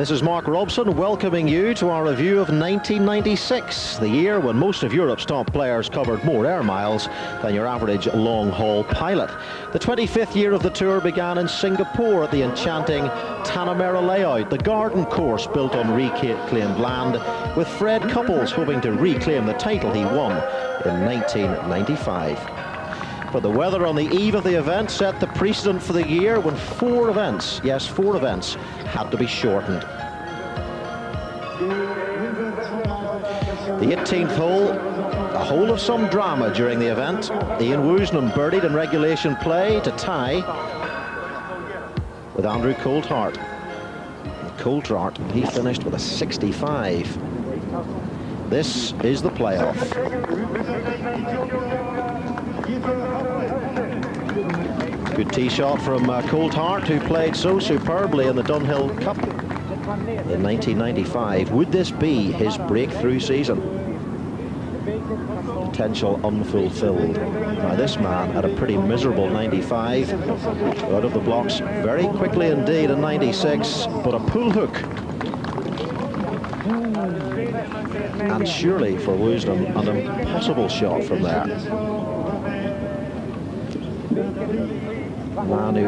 This is Mark Robson welcoming you to our review of 1996, the year when most of Europe's top players covered more air miles than your average long-haul pilot. The 25th year of the tour began in Singapore at the enchanting Tanah Merah layout, the garden course built on reclaimed land, with Fred Couples hoping to reclaim the title he won in 1995. But the weather on the eve of the event set the precedent for the year when four events, yes, four events, had to be shortened. The 18th hole, a hole of some drama during the event. Ian Woosnam birdied in regulation play to tie with Andrew Coulthard. Coulthard, he finished with a 65. This is the playoff. Good tee shot from Coulthard, who played so superbly in the Dunhill Cup in 1995. Would this be his breakthrough season? Potential unfulfilled. Now this man had a pretty miserable 95, out of the blocks very quickly indeed in 96, but a pull hook. And surely for Woosnam an impossible shot from there. Man who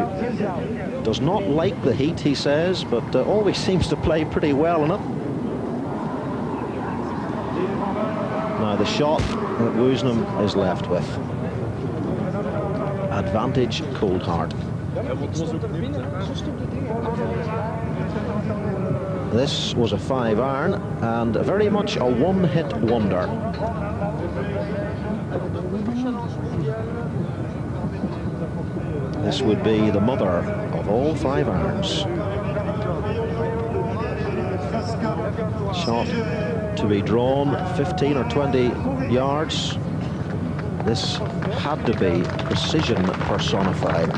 does not like the heat, he says, but always seems to play pretty well in it. Now the shot that Woosnam is left with. Advantage Coulthard. This was a 5-iron and very much a one-hit wonder. This would be the mother of all 5-irons. Shot to be drawn 15 or 20 yards. This had to be precision personified.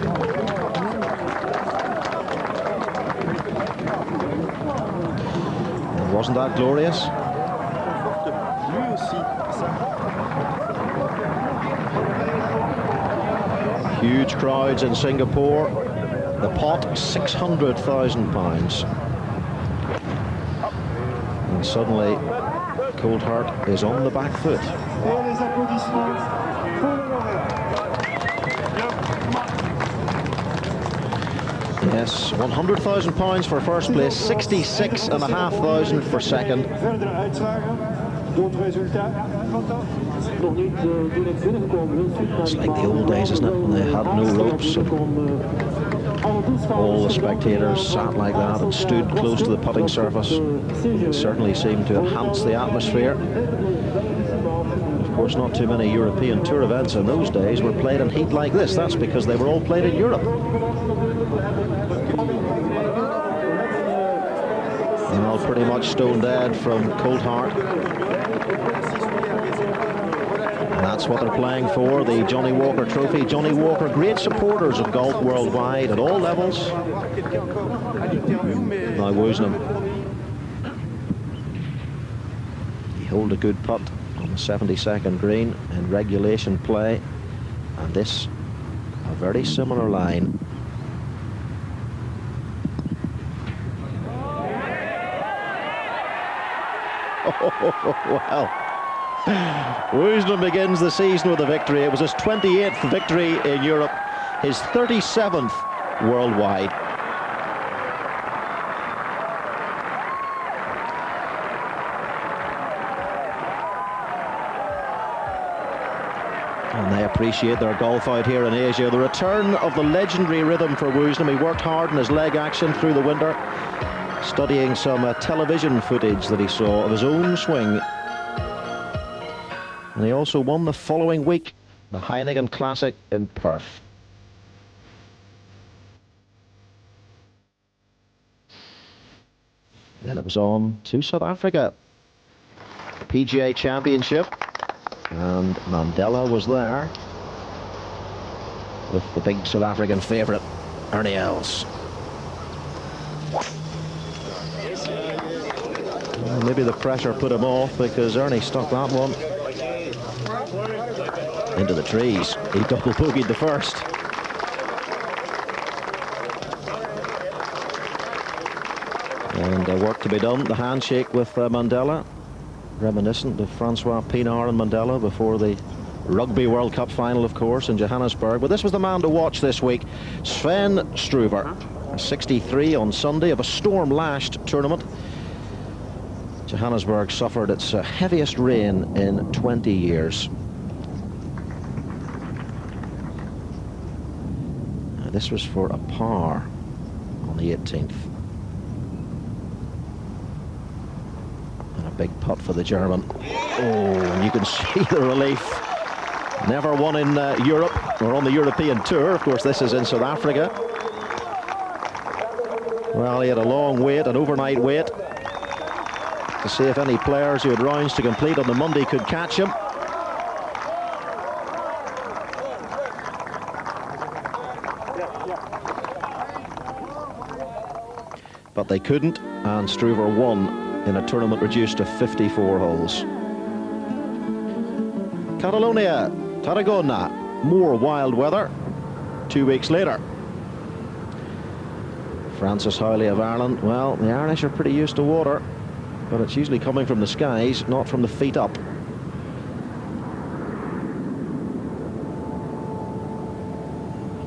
And wasn't that glorious? Huge crowds in Singapore. The pot, £600,000. And suddenly, Coulthard is on the back foot. Yes, £100,000 for first place, 66,500 for second. It's like the old days, isn't it, when they had no ropes and all the spectators sat like that and stood close to the putting surface. It certainly seemed to enhance the atmosphere. Of course, not too many European tour events in those days were played in heat like this. That's because they were all played in Europe. And all pretty much stone dead from Coulthard. That's what they're playing for, the Johnnie Walker Trophy. Johnnie Walker, great supporters of golf worldwide at all levels. Now Woosnam. He holed a good putt on the 72nd green in regulation play. And this, a very similar line. Oh, wow. Woosnam begins the season with a victory. It was his 28th victory in Europe, his 37th worldwide. And they appreciate their golf out here in Asia. The return of the legendary rhythm for Woosnam. He worked hard in his leg action through the winter, studying some television footage that he saw of his own swing. And he also won the following week, the Heineken Classic in Perth. Then it was on to South Africa. The PGA Championship, and Mandela was there with the big South African favourite, Ernie Els. Well, maybe the pressure put him off because Ernie stuck that one into the trees. He double bogeyed the first. And work to be done. The handshake with Mandela, reminiscent of Francois Pienaar and Mandela before the Rugby World Cup final, of course, in Johannesburg. But this was the man to watch this week, Sven Struver, 63 on Sunday of a storm-lashed tournament. Johannesburg suffered its heaviest rain in 20 years. This was for a par on the 18th. And a big putt for the German. Oh, and you can see the relief. Never won in Europe or on the European Tour. Of course, this is in South Africa. Well, he had a long wait, an overnight wait, to see if any players who had rounds to complete on the Monday could catch him. But they couldn't, and Struver won in a tournament reduced to 54 holes. Catalonia, Tarragona, more wild weather 2 weeks later. Francis Howley of Ireland. Well, the Irish are pretty used to water, but it's usually coming from the skies, not from the feet up.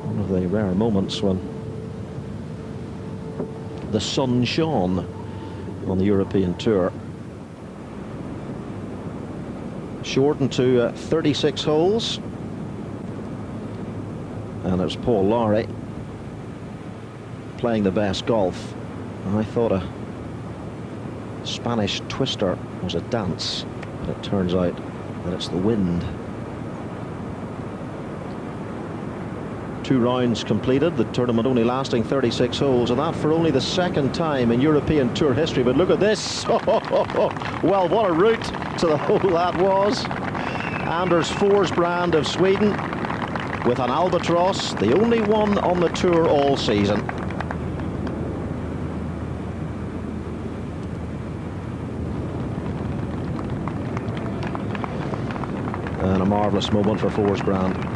One of the rare moments when the sun shone on the European Tour. Shortened to 36 holes, and it was Paul Lawrie playing the best golf. And I thought a Spanish twister was a dance, but it turns out that it's the wind. 2 rounds completed, the tournament only lasting 36 holes, and that for only the second time in European Tour history. But look at this. Well, what a route to the hole that was. Anders Forsbrand of Sweden with an albatross, the only one on the tour all season. And a marvellous moment for Forsbrand.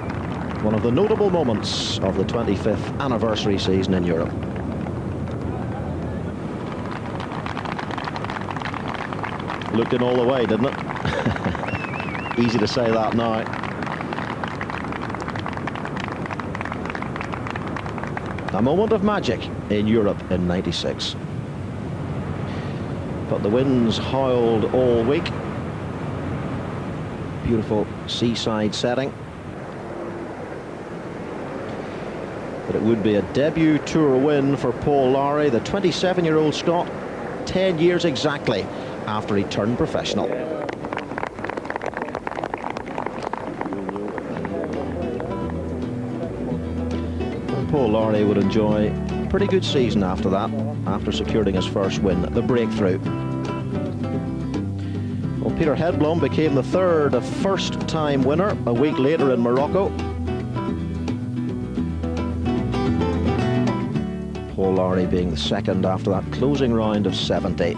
One of the notable moments of the 25th anniversary season in Europe. Looked in all the way, didn't it? Easy to say that now. A moment of magic in Europe in '96. But the winds howled all week. Beautiful seaside setting. But it would be a debut tour win for Paul Lawrie, the 27-year-old Scot, 10 years exactly after he turned professional. And Paul Lawrie would enjoy a pretty good season after that, after securing his first win, the breakthrough. Well, Peter Hedblom became the third first-time winner a week later in Morocco. Paul Lawrie being the second after that closing round of 70.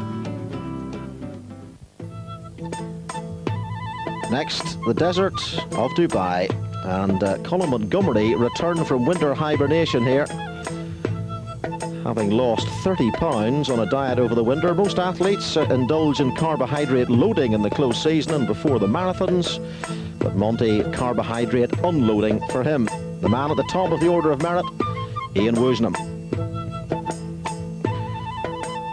Next, the desert of Dubai, and Colin Montgomery returned from winter hibernation here, having lost 30 pounds on a diet over the winter. Most athletes indulge in carbohydrate loading in the close season and before the marathons, but Monty, carbohydrate unloading for him. The man at the top of the order of merit, Ian Woosnam.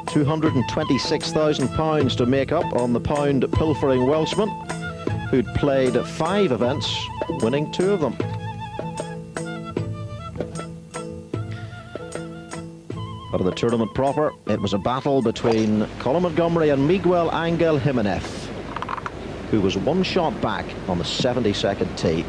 £226,000 to make up on the pound-pilfering Welshman, who'd played 5 events, winning 2 of them. But of the tournament proper, it was a battle between Colin Montgomery and Miguel Angel Jimenez, who was 1 shot back on the 72nd tee.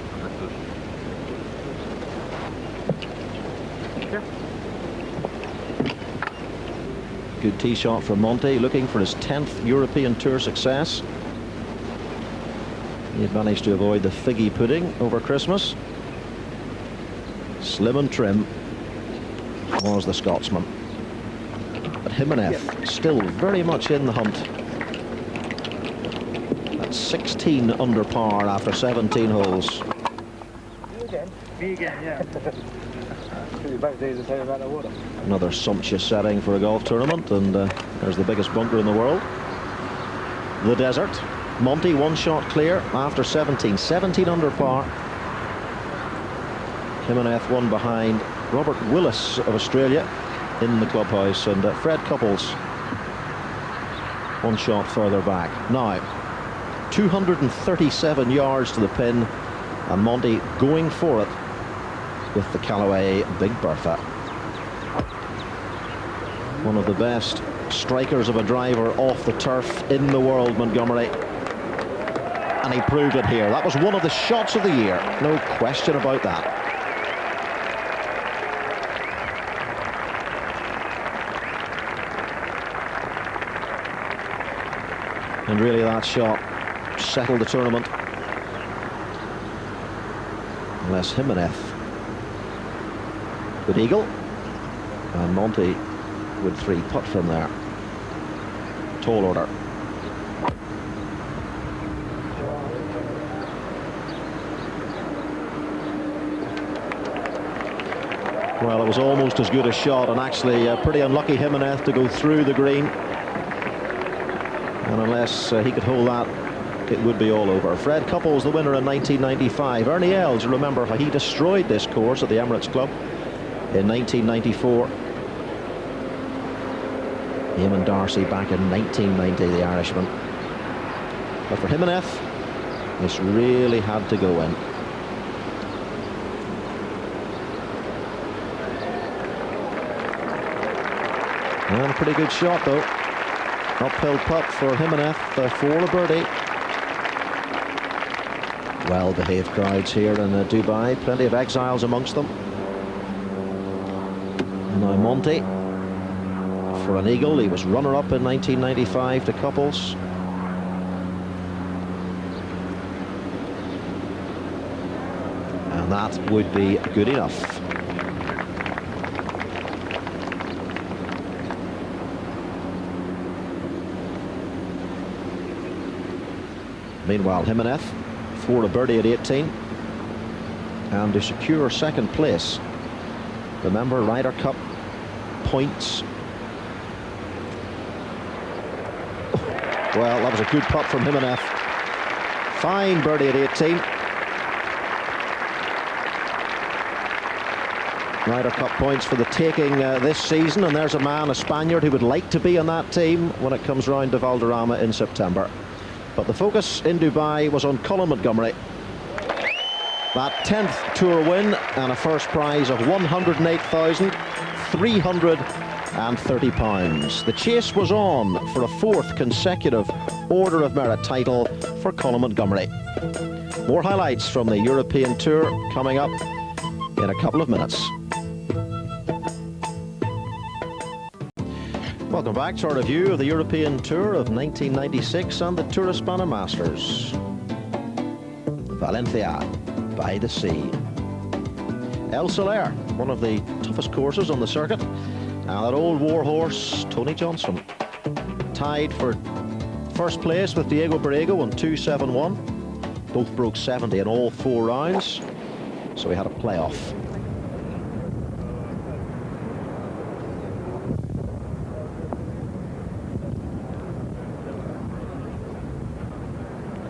Good tee shot from Monty, looking for his 10th European Tour success. He had managed to avoid the figgy pudding over Christmas. Slim and trim was the Scotsman. But Jimenez still very much in the hunt. At 16 under par after 17 holes. Me again, yeah. Another sumptuous setting for a golf tournament, and there's the biggest bunker in the world. The desert. Monty one shot clear after 17 under par. Jimenez one behind Robert Willis of Australia in the clubhouse, and Fred Couples one shot further back. Now 237 yards to the pin, and Monty going for it with the Callaway Big Bertha. One of the best strikers of a driver off the turf in the world, Montgomery, and he proved it here. That was one of the shots of the year, no question about that. And really that shot settled the tournament, unless Jimenez would eagle, and Monty would three putt from there. Tall order. Well, it was almost as good a shot, and actually pretty unlucky Jimenez to go through the green. And unless he could hold that, it would be all over. Fred Couples, the winner in 1995. Ernie Els, you remember how he destroyed this course at the Emirates Club in 1994. Eamon Darcy back in 1990, the Irishman. But for Jimenez, this really had to go in. And a pretty good shot, though. Uphill putt for Jimenez for a birdie. Well-behaved crowds here in Dubai. Plenty of exiles amongst them. Now Monty for an eagle. He was runner-up in 1995 to Couples. And that would be good enough. Meanwhile, Jimenez for a birdie at 18, and to secure second place. Remember, Ryder Cup points. Well, that was a good putt from Jimenez. Fine birdie at 18. Ryder Cup points for the taking this season, and there's a man, a Spaniard, who would like to be on that team when it comes round to Valderrama in September. But the focus in Dubai was on Colin Montgomery. That 10th tour win and a first prize of £108,330. The chase was on for a fourth consecutive Order of Merit title for Colin Montgomery. More highlights from the European Tour coming up in a couple of minutes. Welcome back to our review of the European Tour of 1996 and the Turespaña Masters. Valencia by the sea. El Soler, one of the toughest courses on the circuit. And that old warhorse, Tony Johnson, tied for first place with Diego Borrego on 2.71. Both broke 70 in all 4 rounds, so we had a playoff.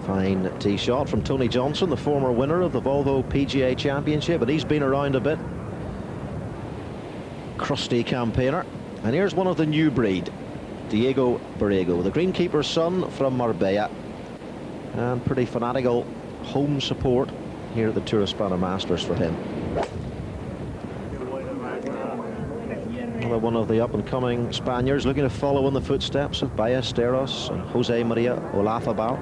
Fine tee shot from Tony Johnson, the former winner of the Volvo PGA Championship, and he's been around a bit. Crusty campaigner. And here's one of the new breed, Diego Borrego, the greenkeeper's son from Marbella, and pretty fanatical home support here at the Turespaña Masters for him. Another one of the up-and-coming Spaniards looking to follow in the footsteps of Ballesteros and Jose Maria Olazabal.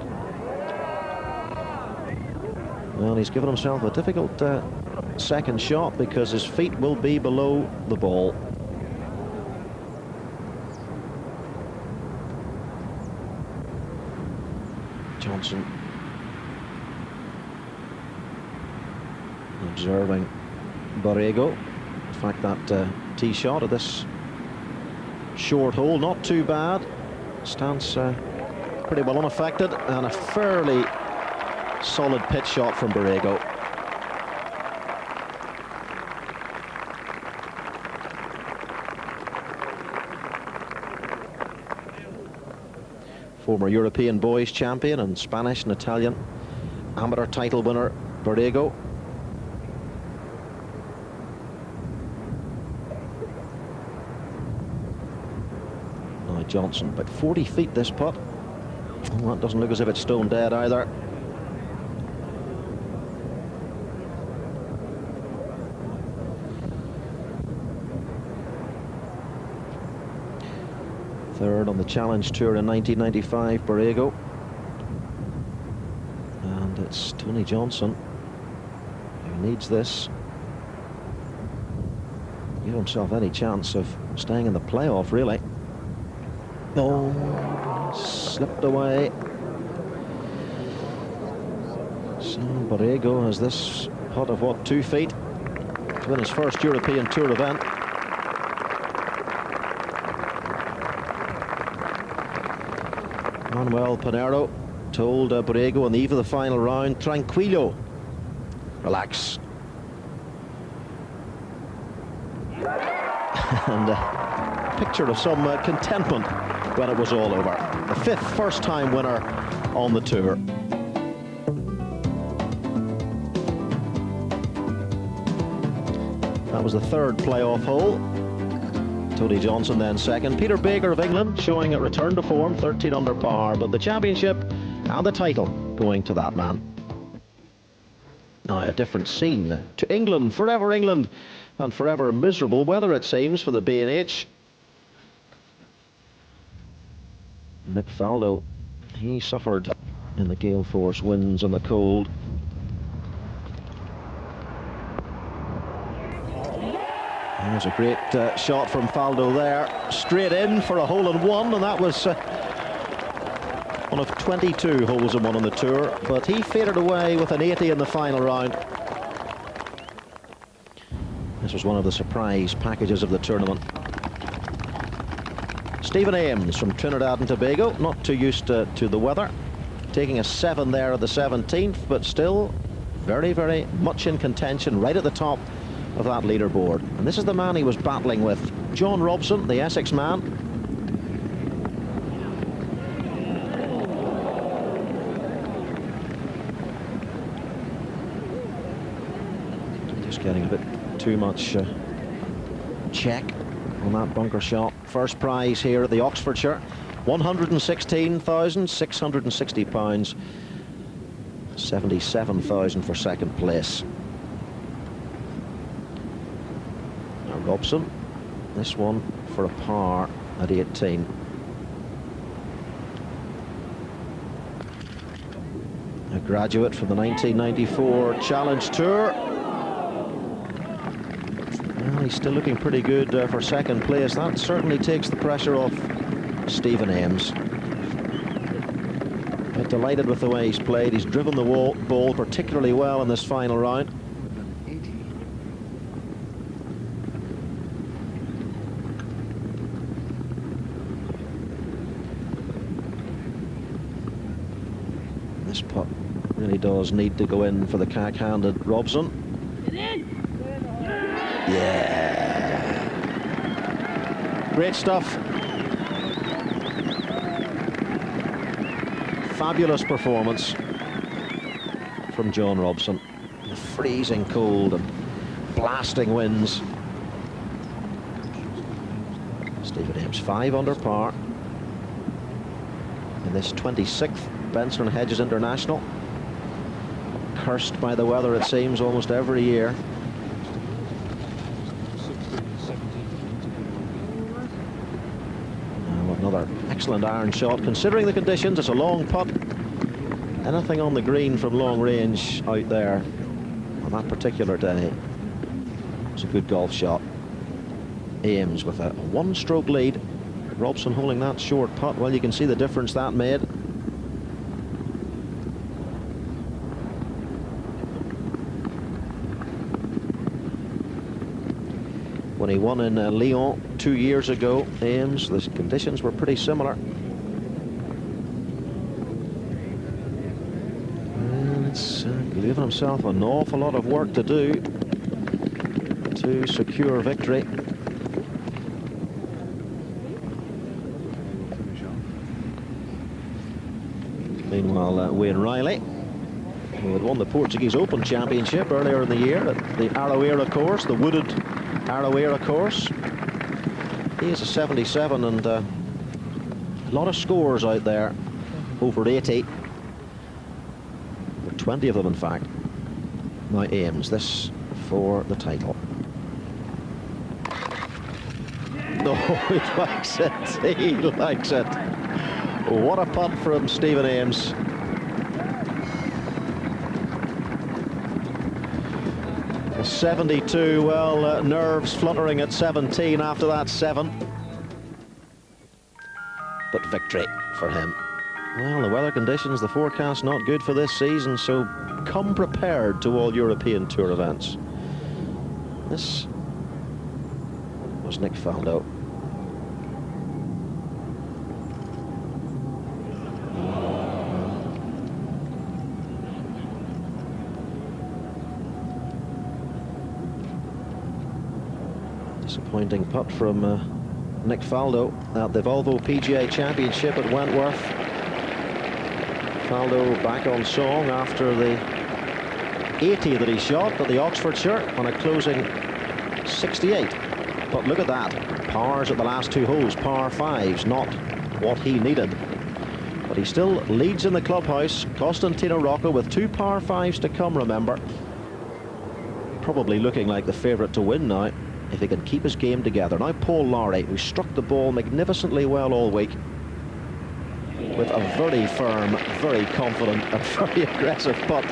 Well, he's given himself a difficult second shot because his feet will be below the ball. Johnson observing Borrego. In fact, that tee shot of this short hole, not too bad. Stance pretty well unaffected, and a fairly solid pitch shot from Borrego. Former European boys champion and Spanish and Italian amateur title winner, Borrego. Now Johnson, about 40 feet this putt. Well, that doesn't look as if it's stone dead either. Third on the Challenge Tour in 1995, Borrego. And it's Tony Johnson who needs this. Give himself any chance of staying in the playoff, really. Oh, slipped away. So Borrego has this putt of what, 2 feet to win his first European Tour event. Manuel Pinheiro told Borrego on the eve of the final round, tranquilo, relax. And a picture of some contentment when it was all over. The fifth first-time winner on the tour. That was the third playoff hole. Tony Johnson then second. Peter Baker of England showing a return to form, 13 under par, but the championship and the title going to that man. Now a different scene to England, and forever miserable weather it seems for the B&H. Nick Faldo, he suffered in the gale force winds and the cold. There's a great shot from Faldo there, straight in for a hole-in-one, and that was one of 22 holes-in-one on the tour, but he faded away with an 80 in the final round. This was one of the surprise packages of the tournament. Stephen Ames from Trinidad and Tobago, not too used to the weather, taking a 7 there at the 17th, but still very, very much in contention right at the top of that leaderboard. And this is the man he was battling with, John Robson, the Essex man. Just getting a bit too much check on that bunker shot. First prize here at the Oxfordshire, £116,660, 77,000 for second place. Now Robson, this one for a par at 18. A graduate from the 1994 Challenge Tour. Well, he's still looking pretty good for second place. That certainly takes the pressure off Stephen Ames. But delighted with the way he's played. He's driven the ball particularly well in this final round. This putt really does need to go in for the cack-handed Robson. Yeah. Great stuff. Fabulous performance from John Robson. The freezing cold and blasting winds. Stephen Ames 5 under par in this 26th Benson and Hedges International. Cursed by the weather, it seems, almost every year. Another excellent iron shot. Considering the conditions, it's a long putt. Anything on the green from long range out there on that particular day, it's a good golf shot. Ames with a one-stroke lead. Robson holding that short putt. Well, you can see the difference that made. When he won in Lyon 2 years ago, Ames, the conditions were pretty similar. And it's given himself an awful lot of work to do to secure victory. Meanwhile, Wayne Riley, who had won the Portuguese Open Championship earlier in the year at the Araoeira course, the wooded Araoeira course. He is a 77, and a lot of scores out there, over 80. 20 of them, in fact. Now aims this for the title. No, he likes it. He likes it. What a putt from Stephen Ames. A 72, well, nerves fluttering at 17 after that 7. But victory for him. Well, the weather conditions, the forecast, not good for this season, so come prepared to all European Tour events. This was Nick Faldo. Disappointing putt from Nick Faldo at the Volvo PGA Championship at Wentworth. Faldo back on song after the 80 that he shot at the Oxfordshire on a closing 68. But look at that, pars at the last 2 holes, par 5s, not what he needed. But he still leads in the clubhouse. Costantino Rocca with 2 par 5s to come, remember. Probably looking like the favourite to win now, if he can keep his game together. Now Paul Lawrie, who struck the ball magnificently well all week, with a very firm, very confident and very aggressive putt.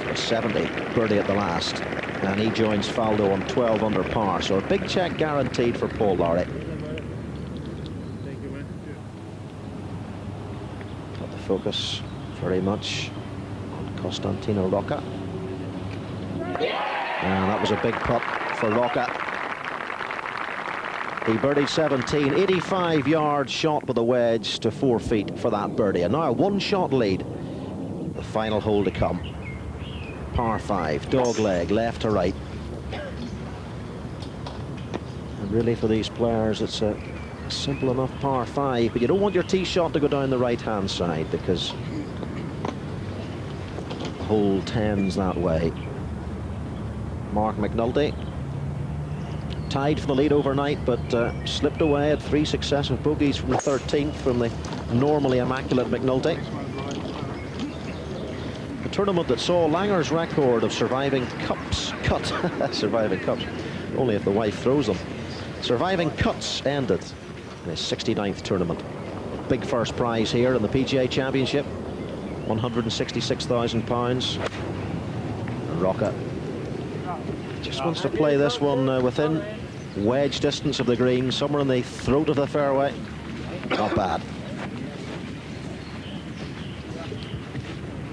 For a 70, birdie at the last. And he joins Faldo on 12 under par. So a big check guaranteed for Paul Lawrie. But the focus very much on Costantino Rocca. And that was a big putt for Rocca. He birdied 17, 85 yards shot with a wedge to 4 feet for that birdie. And now a 1-shot lead. The final hole to come. Par 5, dog leg, left to right. And really for these players, it's a simple enough par 5, but you don't want your tee shot to go down the right-hand side because the hole tends that way. Mark McNulty tied for the lead overnight, but slipped away at 3 successive bogeys from the 13th from the normally immaculate McNulty. A tournament that saw Langer's record of surviving cups surviving cups, only if the wife throws them. Surviving cuts ended in his 69th tournament. Big first prize here in the PGA Championship, £166,000. Rocca just wants to play this one within wedge distance of the green, somewhere in the throat of the fairway. Not bad.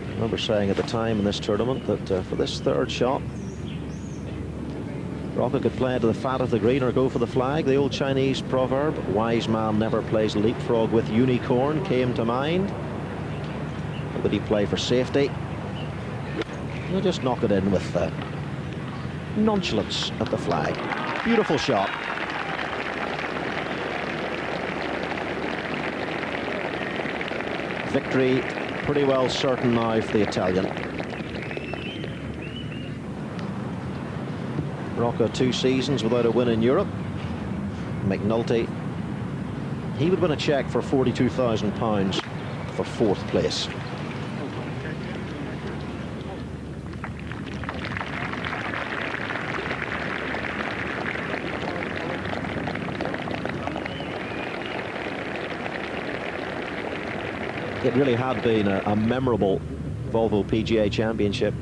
I remember saying at the time in this tournament that for this 3rd shot, Rocca could play to the fat of the green or go for the flag. The old Chinese proverb, wise man never plays leapfrog with unicorn, came to mind. Or would he play for safety? He'll just knock it in with nonchalance at the flag. Beautiful shot. Victory pretty well certain now for the Italian. Rocca 2 seasons without a win in Europe. McNulty, he would win a cheque for £42,000 for 4th place. It really had been a memorable Volvo PGA Championship.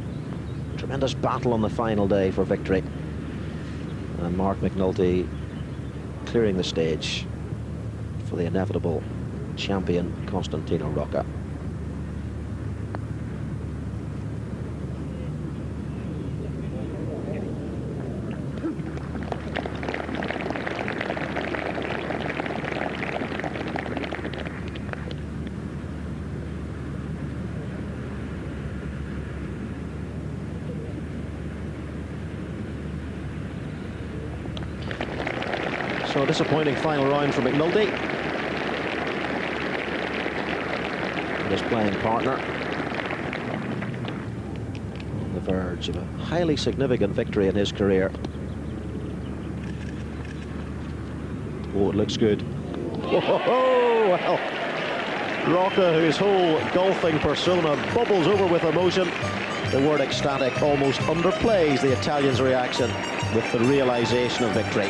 Tremendous battle on the final day for victory. And Mark McNulty clearing the stage for the inevitable champion, Costantino Rocca. So a disappointing final round for McNulty and his playing partner. On the verge of a highly significant victory in his career. Oh, it looks good. Oh, well, Rocca, whose whole golfing persona bubbles over with emotion, the word ecstatic almost underplays the Italian's reaction with the realization of victory.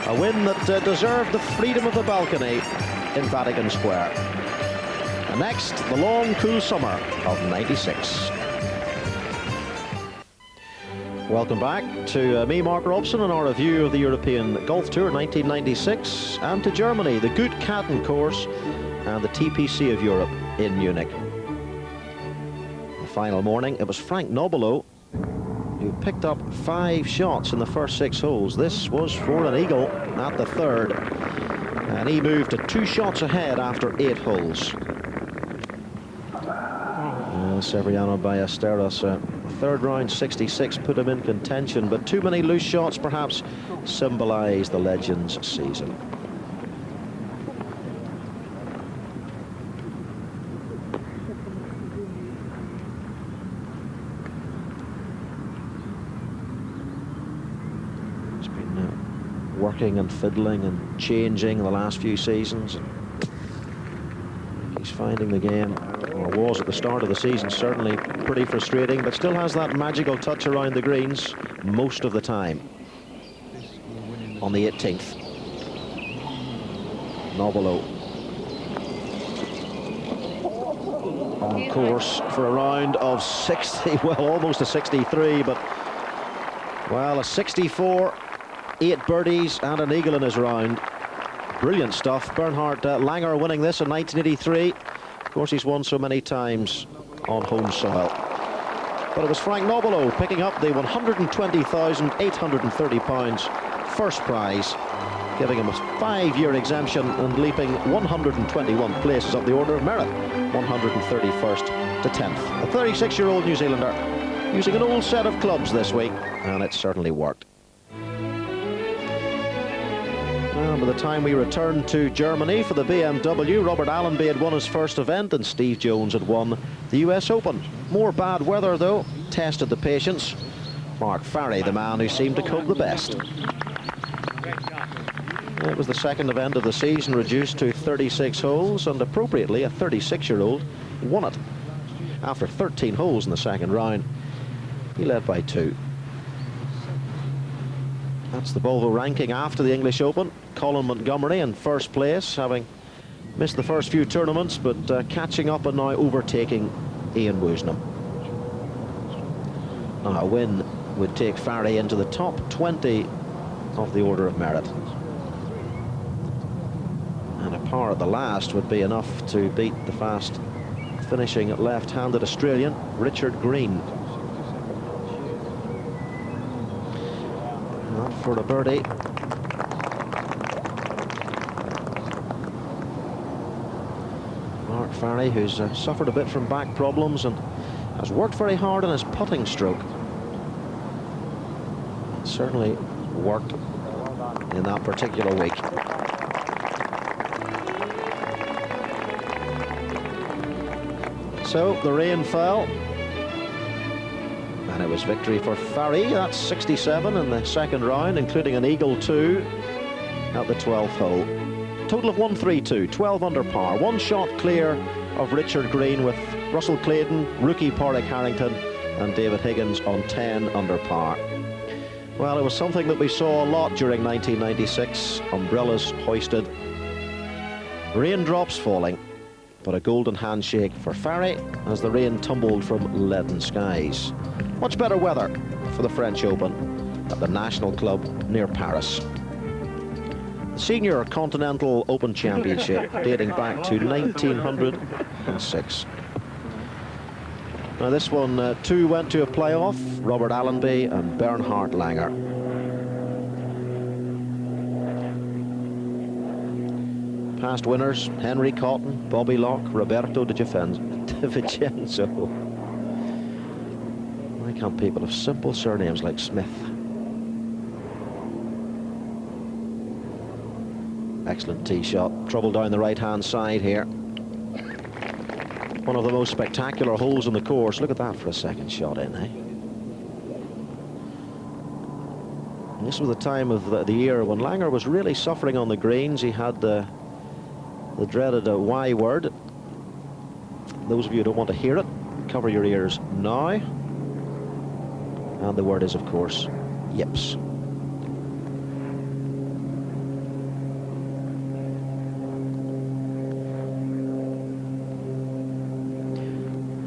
A win that deserved the freedom of the balcony in Vatican Square. And next, the long, cool summer of '96. Welcome back to me, Mark Robson, and our review of the European Golf Tour 1996, and to Germany, the Gut Caton course and the TPC of Europe in Munich. The final morning, it was Frank Nobilo who picked up 5 shots in the first 6 holes. This was for an eagle at the third, and he moved to 2 shots ahead after 8 holes. Severiano Ballesteros, third round 66 put him in contention, but too many loose shots perhaps symbolise the legend's season. He's been working and fiddling and changing the last few seasons. He's finding the game, or was at the start of the season, certainly pretty frustrating, but still has that magical touch around the greens most of the time. On the 18th, Nobilo on course for a round of 60, well, almost a 63, but, well, a 64, 8 birdies and an eagle in his round. Brilliant stuff. Bernhard Langer winning this in 1983. Of course, he's won so many times on home soil. But it was Frank Nobilo picking up the £120,830 first prize, giving him a 5-year exemption and leaping 121 places up the order of merit, 131st to 10th. A 36-year-old New Zealander using an old set of clubs this week, and it certainly worked. Well, by the time we returned to Germany for the BMW, Robert Allenby had won his first event and Steve Jones had won the US Open. More bad weather, though, tested the patience. Mark Farry, the man who seemed to cope the best. It was the second event of the season, reduced to 36 holes, and appropriately, a 36-year-old won it. After 13 holes in the second round, he led by 2. That's the Volvo ranking after the English Open. Colin Montgomery in first place, having missed the first few tournaments, but catching up and now overtaking Ian Woosnam. Now, a win would take Farry into the top 20 of the order of merit. And a par at the last would be enough to beat the fast finishing left-handed Australian Richard Green. Not for a birdie. Mark Farry, who's suffered a bit from back problems and has worked very hard on his putting stroke. It certainly worked in that particular week. So the rain fell, and it was victory for Farry. That's 67 in the second round, including an eagle 2 at the 12th hole. Total of 132, 12 under par, 1 shot clear of Richard Green, with Russell Clayton, rookie Porrick Harrington and David Higgins on 10 under par. Well, it was something that we saw a lot during 1996. Umbrellas hoisted, raindrops falling, but a golden handshake for Farry as the rain tumbled from leaden skies. Much better weather for the French Open at the National Club near Paris. The Senior Continental Open Championship dating back to 1906. Now this one, 2 went to a playoff, Robert Allenby and Bernhard Langer. Past winners, Henry Cotton, Bobby Locke, Roberto Di Vincenzo. Why can't people have simple surnames like Smith? Excellent tee shot. Trouble down the right-hand side here. One of the most spectacular holes on the course. Look at that for a second shot in, eh? And this was the time of the year when Langer was really suffering on the greens. He had the dreaded Y word. Those of you who don't want to hear it, cover your ears now. And the word is, of course, yips.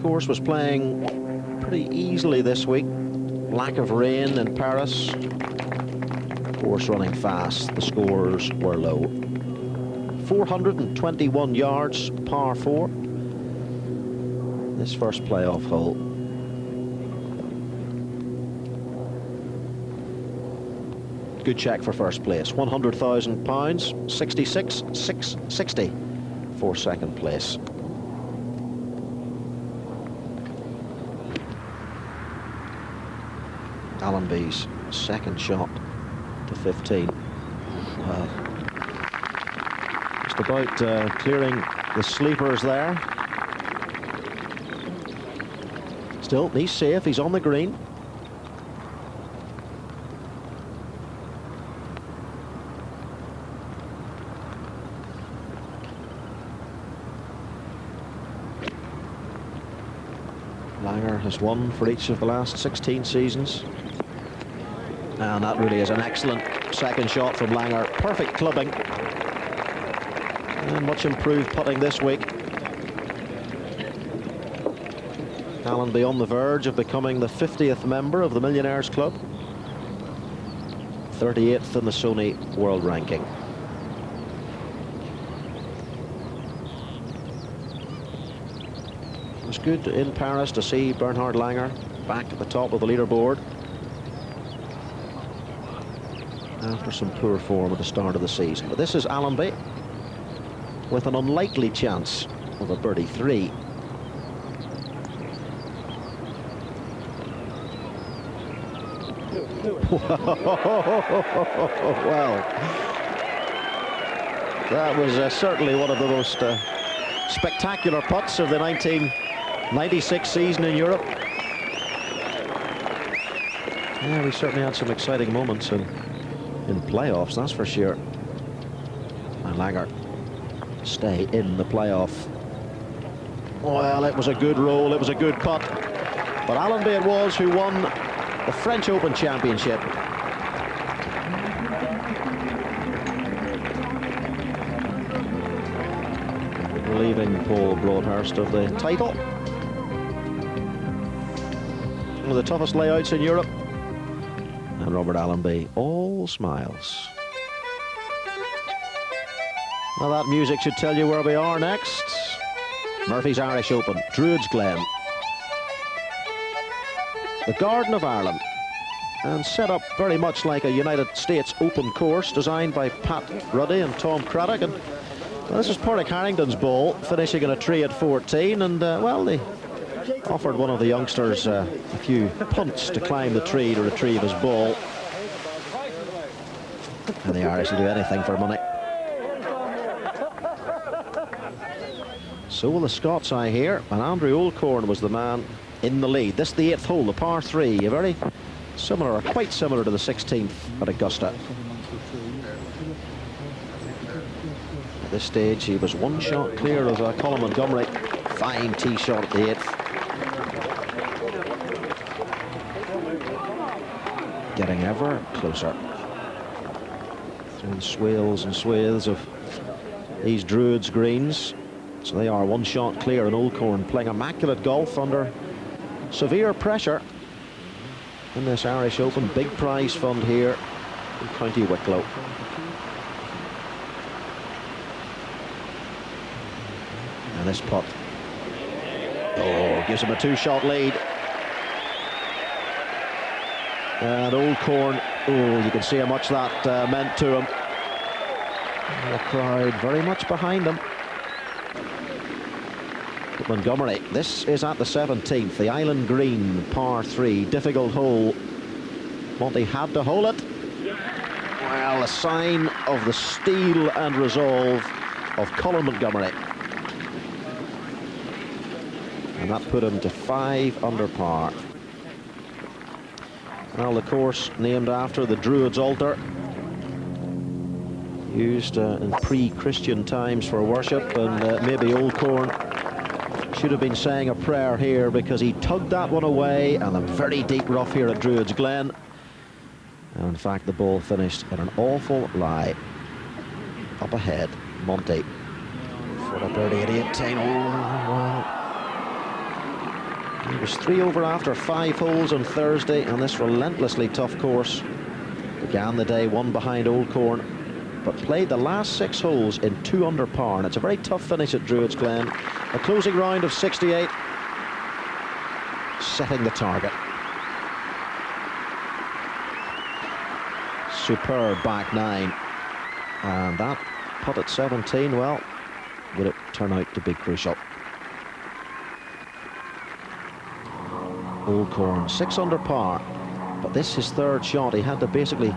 Course was playing pretty easily this week. Lack of rain in Paris. Course running fast. The scores were low. 421 yards, par 4. This first playoff hole. Good check for first place. £100,000, 66,660 for second place. Allenby's second shot to 15. Well, just about clearing the sleepers there. Still, he's safe. He's on the green. Langer has won for each of the last 16 seasons. And that really is an excellent second shot from Langer. Perfect clubbing. And much improved putting this week. Allenby on the verge of becoming the 50th member of the Millionaires Club. 38th in the Sony World Ranking. It was good in Paris to see Bernhard Langer back at the top of the leaderboard after some poor form at the start of the season. But this is Allenby with an unlikely chance of a birdie 3. Well, that was certainly one of the most spectacular putts of the 1996 season in Europe. Yeah, we certainly had some exciting moments in playoffs, that's for sure. And Langer stay in the playoff. Well, it was a good roll, it was a good putt. But Allenby it was who won the French Open Championship. Relieving Paul Broadhurst of the title. One of the toughest layouts in Europe. And Robert Allenby, all smiles. Well, that music should tell you where we are next. Murphy's Irish Open, Druids Glen. The Garden of Ireland. And set up very much like a United States Open course designed by Pat Ruddy and Tom Craddock. And well, this is Padraig Harrington's ball, finishing in a tree at 14. And, well, they offered one of the youngsters a few punts to climb the tree to retrieve his ball. And the Irish will do anything for money. So will the Scots, I hear. And Andrew Olcorn was the man in the lead. This is the 8th hole, the par 3. A very similar, or quite similar to the 16th at Augusta. At this stage, he was one shot clear of Colin Montgomery. Fine tee shot at the 8th. Getting ever closer through the swales and swathes of these Druids greens. So they are one shot clear, and Olcorn playing immaculate golf under severe pressure in this Irish Open. Big prize fund here in County Wicklow. And this putt, oh, gives him a 2-shot lead. And Olcorn, oh, you can see how much that meant to him. And the crowd very much behind him. Montgomery, this is at the 17th, the Island Green, par 3, difficult hole. Monty had to hole it. Well, a sign of the steel and resolve of Colin Montgomery. And that put him to 5 under par. Well, the course named after the Druids' altar, used in pre-Christian times for worship, and maybe Old Corn should have been saying a prayer here, because he tugged that one away, and a very deep rough here at Druids Glen. And in fact, the ball finished in an awful lie. Up ahead, Monty for the birdie at 18. Oh, well. He was 3 over after 5 holes on Thursday, and this relentlessly tough course began the day 1 behind Old Corn, but played the last 6 holes in 2 under par, and it's a very tough finish at Druids Glen. A closing round of 68, setting the target. Superb back 9, and that putt at 17, well, would it turn out to be crucial? Old Corn 6 under par, but this his 3rd shot. He had to basically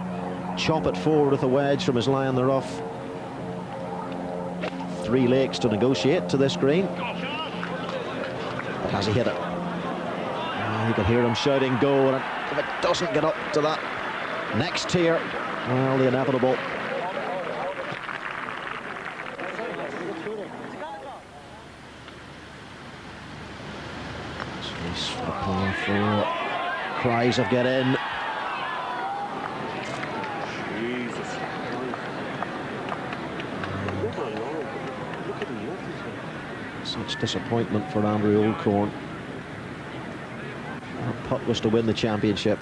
chop it forward with a wedge from his lie in the rough. 3 lakes to negotiate to this green, but has he hit it? You can hear him shouting go, and if it doesn't get up to that next tier, well, the inevitable. Chase for the par 4. Cries of get in. Such disappointment for Andrew Old Corn. Our putt was to win the championship.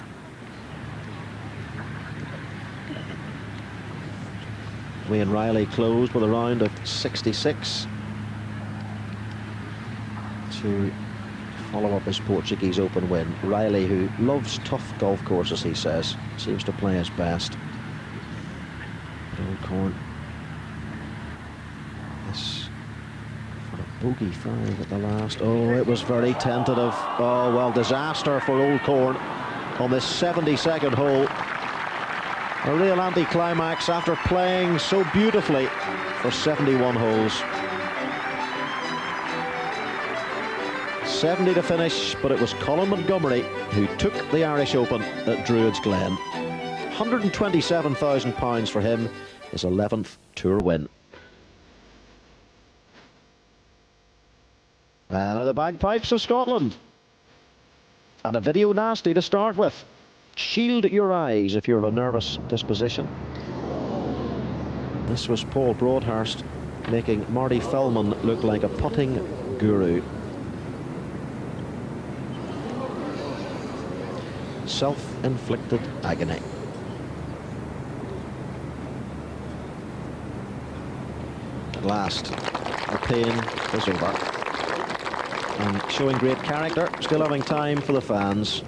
Wayne Riley closed with a round of 66 to follow up his Portuguese Open win. Riley, who loves tough golf courses, he says, seems to play his best. Old Corn, this for a bogey 5 at the last. Oh, it was very tentative. Oh, well, disaster for Old Corn on this 72nd hole. A real anticlimax after playing so beautifully for 71 holes. 70 to finish, but it was Colin Montgomery who took the Irish Open at Druids Glen. £127,000 for him, his 11th Tour win. And the bagpipes of Scotland. And a video nasty to start with. Shield your eyes if you're of a nervous disposition. This was Paul Broadhurst making Marty Feldman look like a putting guru. Self-inflicted agony. At last, the pain is over. And showing great character, still having time for the fans.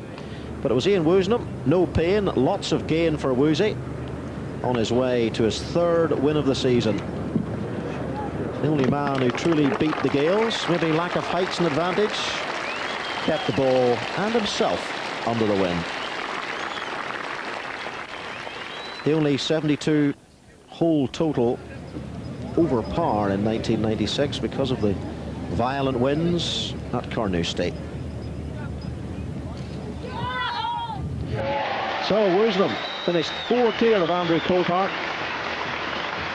But it was Ian Woosnam, no pain, lots of gain for Woosie on his way to his 3rd win of the season. The only man who truly beat the Gales, maybe lack of heights and advantage, kept the ball and himself under the win. The only 72 hole total over par in 1996 because of the violent winds at Carnoustie. So Woosnam finished 4 clear of Andrew Coulthard.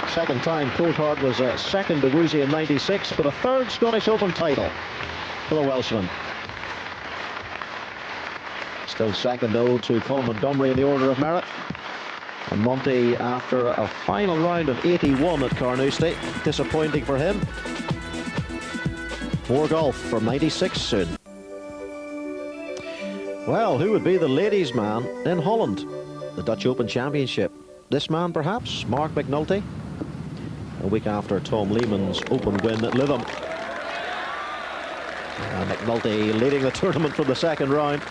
Second time Coulthard was second to Woosie in 96, but a 3rd Scottish Open title for the Welshman. Still second though to Colin Montgomery in the order of merit. And Monty, after a final round of 81 at Carnoustie, disappointing for him. More golf from 96 soon. Well, who would be the ladies' man in Holland? The Dutch Open Championship. This man, perhaps? Mark McNulty? A week after Tom Lehman's Open win at Lytham. And McNulty leading the tournament from the 2nd round.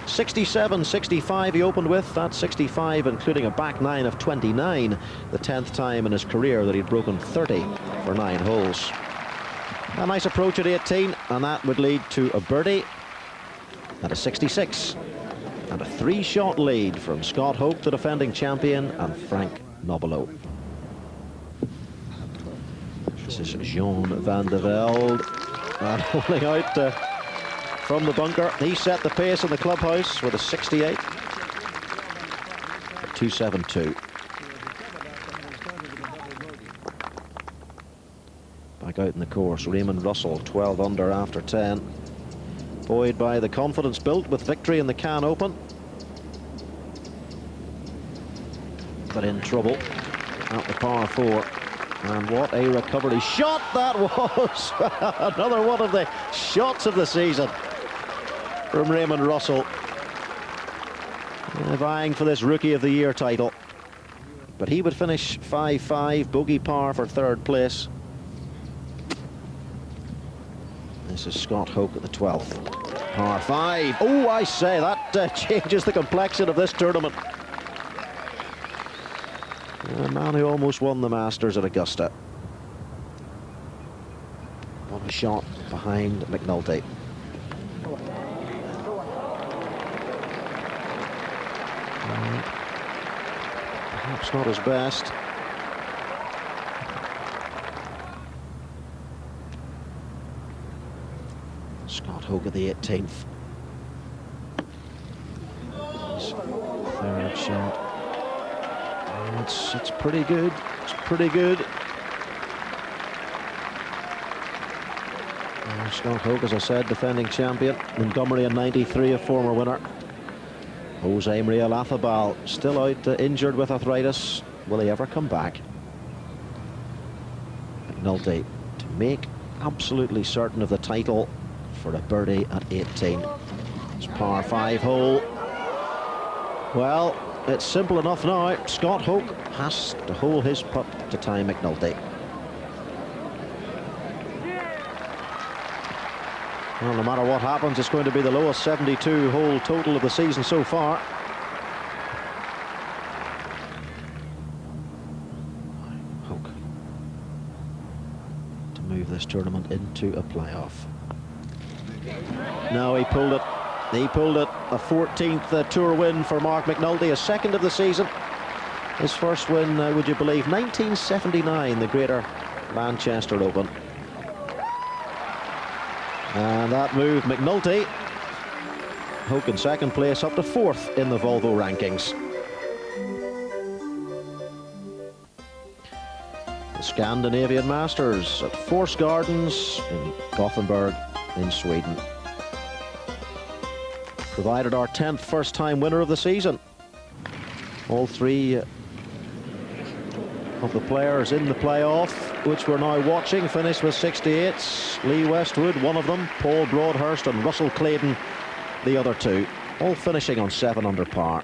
67-65 he opened with. That's 65 including a back 9 of 29. The 10th time in his career that he'd broken 30 for 9 holes. A nice approach at 18, and that would lead to a birdie at a 66. And a 3-shot lead from Scott Hope, the defending champion, and Frank Nobilo. This is Jean van de Velde, and holding out from the bunker. He set the pace in the clubhouse with a 68. 272. Back out in the course, Raymond Russell, 12 under after 10. Buoyed by the confidence built with victory in the Canon Open. But in trouble at the par 4. And what a recovery shot that was! Another one of the shots of the season from Raymond Russell. Vying for this Rookie of the Year title. But he would finish 5-5, bogey par for third place. This is Scott Hoke at the 12th. Par 5. Oh, I say, that changes the complexion of this tournament. A man who almost won the Masters at Augusta. One shot behind McNulty. Perhaps not his best. Scott Hoke at the 18th. His third shot. It's pretty good. It's pretty good. Scott Hoke, as I said, defending champion. Montgomery in '93, a former winner. Jose Maria Lazabal still out injured with arthritis. Will he ever come back? McNulty to make absolutely certain of the title for a birdie at 18. It's par 5 hole. Well, it's simple enough now. Scott Hoke has to hold his putt to tie McNulty. Well, no matter what happens, it's going to be the lowest 72-hole total of the season so far. Hoke to move this tournament into a playoff. No, he pulled it. He pulled it. A 14th tour win for Mark McNulty, a second of the season. His first win, would you believe, 1979, the Greater Manchester Open. And that moved McNulty, Hoke in second place, up to 4th in the Volvo rankings. The Scandinavian Masters at Force Gardens in Gothenburg in Sweden provided our 10th first-time winner of the season. All three of the players in the playoff, which we're now watching, finished with 68s. Lee Westwood, one of them, Paul Broadhurst and Russell Clayton, the other two, all finishing on 7 under par.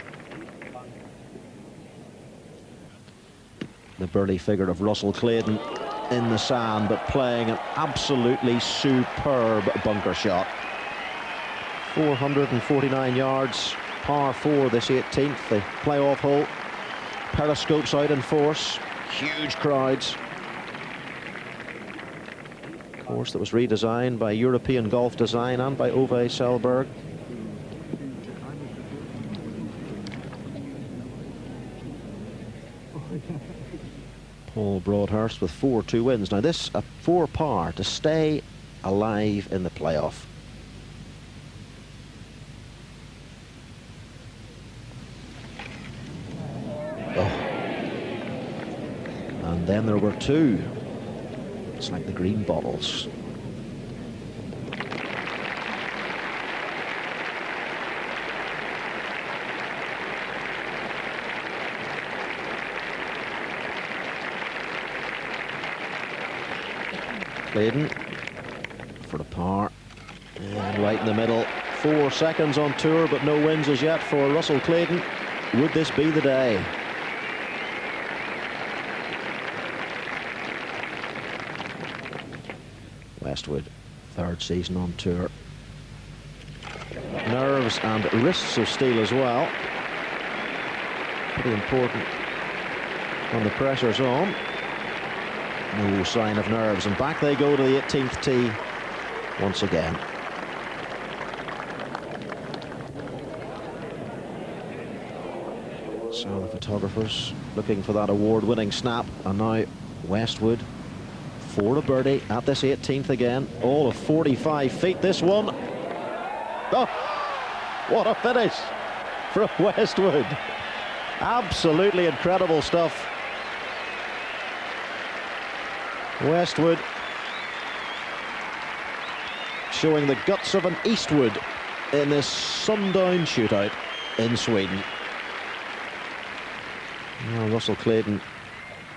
The birdie figure of Russell Clayton in the sand, but playing an absolutely superb bunker shot. 449 yards, par 4 this 18th, the playoff hole. Periscopes out in force, huge crowds. Course that was redesigned by European Golf Design and by Ove Selberg. Paul Broadhurst with 4-2 wins. Now this, a 4 par to stay alive in the playoff. And then there were 2. It's like the green bottles. Clayton for the par. And right in the middle. 4 seconds on tour, but no wins as yet for Russell Clayton. Would this be the day? Westwood, 3rd season on tour. Nerves and wrists of steel as well. Pretty important when the pressure's on. No sign of nerves, and back they go to the 18th tee once again. So So the photographers looking for that award-winning snap, and now Westwood for a birdie at this 18th again. All of 45 feet this one. Oh, what a finish from Westwood. Absolutely incredible stuff. Westwood showing the guts of an Eastwood in this sundown shootout in Sweden. Well, Russell Clayton,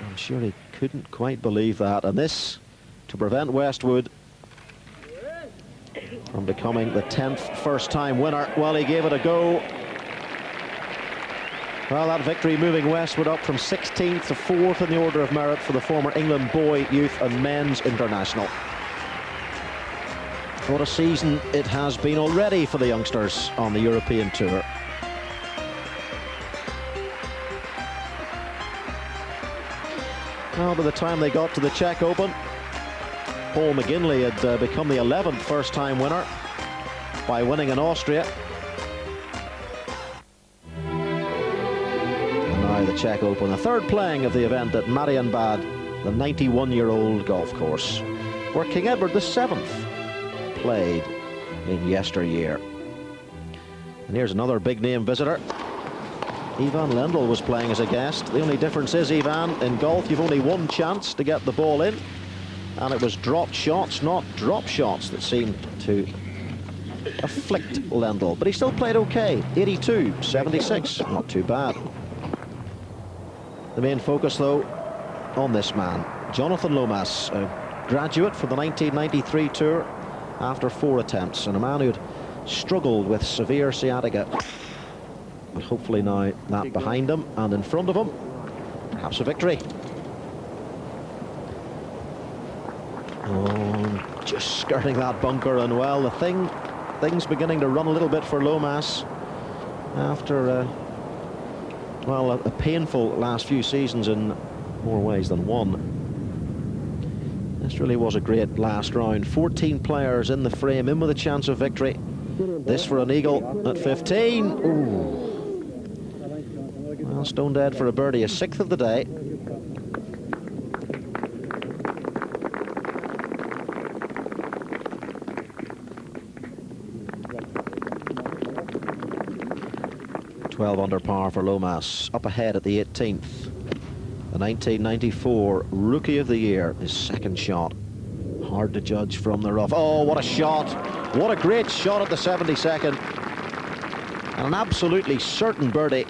I'm sure he couldn't quite believe that, and this to prevent Westwood from becoming the 10th first-time winner. Well, he gave it a go. Well, that victory moving Westwood up from 16th to 4th in the order of merit for the former England boy, youth and men's international. What a season it has been already for the youngsters on the European Tour. Well, by the time they got to the Czech Open, Paul McGinley had become the 11th first-time winner by winning in Austria. And now the Czech Open, the third playing of the event at Marienbad, the 91-year-old golf course, where King Edward VII played in yesteryear. And here's another big-name visitor. Ivan Lendl was playing as a guest. The only difference is, Ivan, in golf you've only one chance to get the ball in, and it was dropped shots, not drop shots, that seemed to afflict Lendl. But he still played okay. 82, 76, not too bad. The main focus, though, on this man, Jonathan Lomas, a graduate from the 1993 Tour after 4 attempts, and a man who'd struggled with severe sciatica. But hopefully now that behind him, and in front of him, perhaps a victory. Oh, just skirting that bunker, and well, things beginning to run a little bit for Lomas after well, a painful last few seasons in more ways than one. This really was a great last round. 14 players in the frame, in with a chance of victory. This for an eagle at 15. Ooh. Well, stone dead for a birdie, a 6th of the day. Under par for Lomas, up ahead at the 18th. The 1994 Rookie of the Year, his second shot. Hard to judge from the rough. Oh, what a shot! What a great shot at the 72nd. And an absolutely certain birdie.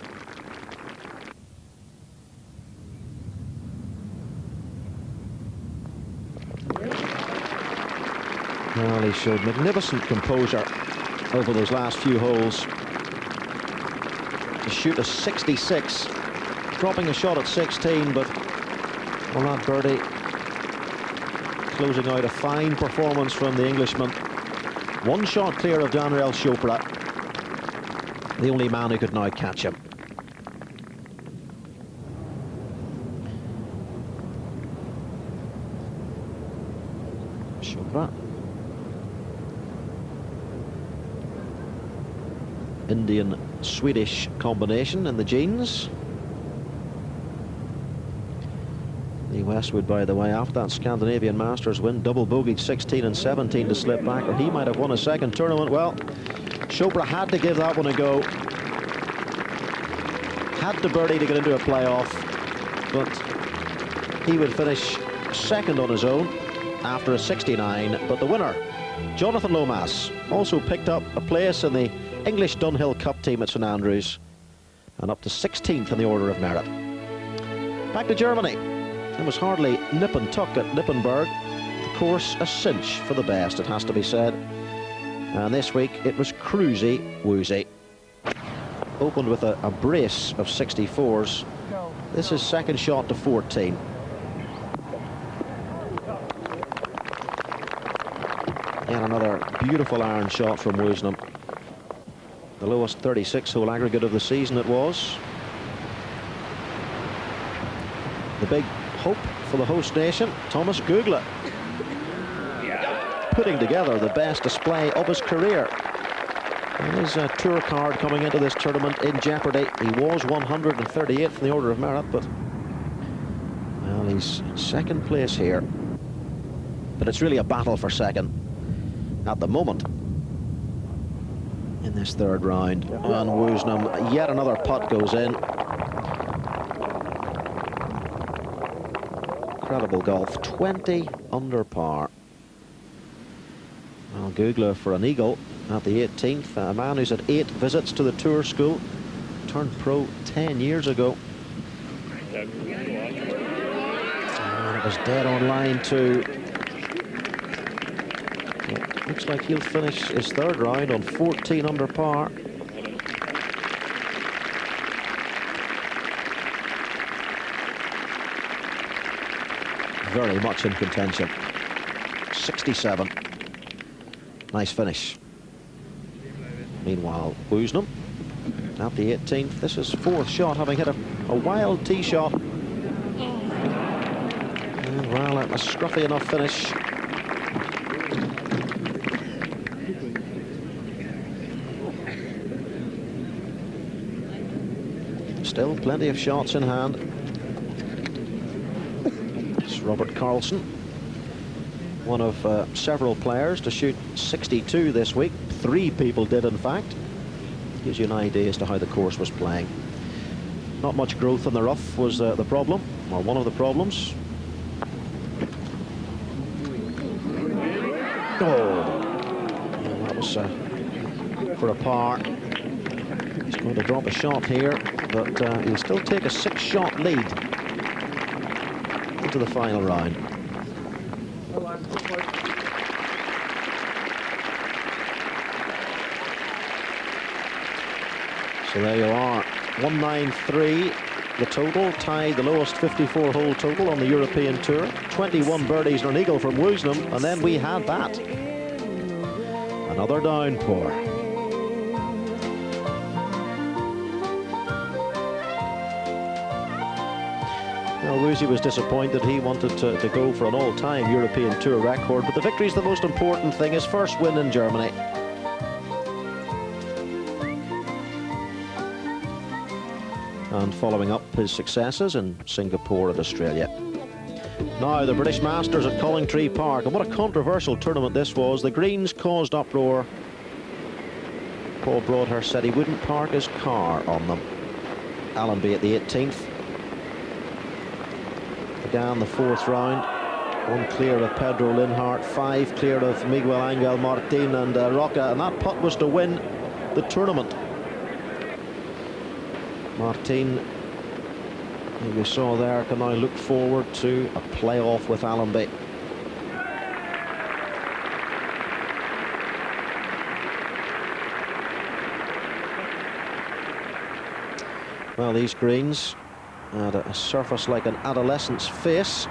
Well, he showed magnificent composure over those last few holes. To shoot a 66, dropping a shot at 16, but well, that birdie closing out a fine performance from the Englishman. One shot clear of Daniel Chopra, the only man who could now catch him. Chopra. Indian-Swedish combination in the jeans. Lee Westwood, by the way, after that Scandinavian Masters win, double bogeyed 16 and 17 to slip back, or he might have won a second tournament. Well, Chopra had to give that one a go. Had to birdie to get into a playoff, but he would finish second on his own after a 69. But the winner, Jonathan Lomas, also picked up a place in the English Dunhill Cup team at St Andrews, and up to 16th in the order of merit. Back to Germany. It was hardly nip and tuck at Nippenberg. The course a cinch for the best, it has to be said. And this week it was cruisy woozy. Opened with a brace of 64s. This is second shot to 14. And another beautiful iron shot from Woosnam. The lowest 36-hole aggregate of the season it was. The big hope for the host nation, Thomas Gugler, putting together the best display of his career And his tour card coming into this tournament in jeopardy. He was 138th in the order of merit, but well, he's second place here. But it's really a battle for second at the moment in this third round. And Woosnam, yet another putt goes in. Incredible golf, 20 under par. Well, Googler for an eagle at the 18th. A man who's had 8 visits to the tour school, turned pro 10 years ago. And it was dead on line too. It looks like he'll finish his third round on 14 under par. Very much in contention. 67. Nice finish. Meanwhile, Woosnam at the 18th. This is 4th shot, having hit a wild tee shot. And, well, a scruffy enough finish. Still plenty of shots in hand. It's Robert Carlson, one of several players to shoot 62 this week. 3 people did, in fact. Gives you an idea as to how the course was playing. Not much growth in the rough was the problem, or one of the problems. Oh, yeah, that was for a par. He's going to drop a shot here, but he'll still take a 6-shot lead into the final round. So there you are, 193 the total, tied the lowest 54-hole total on the European Tour. 21 birdies and an eagle from Woosnam, and then we had that. Another downpour. Well, Woosie was disappointed. He wanted to go for an all-time European Tour record, but the victory's the most important thing. His first win in Germany. And following up his successes in Singapore and Australia. Now the British Masters at Collingtree Park, and what a controversial tournament this was. The greens caused uproar. Paul Broadhurst said he wouldn't park his car on them. Allenby at the 18th. Began the 4th round. 1 clear of Pedro Linhart, 5 clear of Miguel Angel Martin and Roca, and that putt was to win the tournament. Martin, who we saw there, can now look forward to a playoff with Allenby. Well, these greens had a surface like an adolescent's face,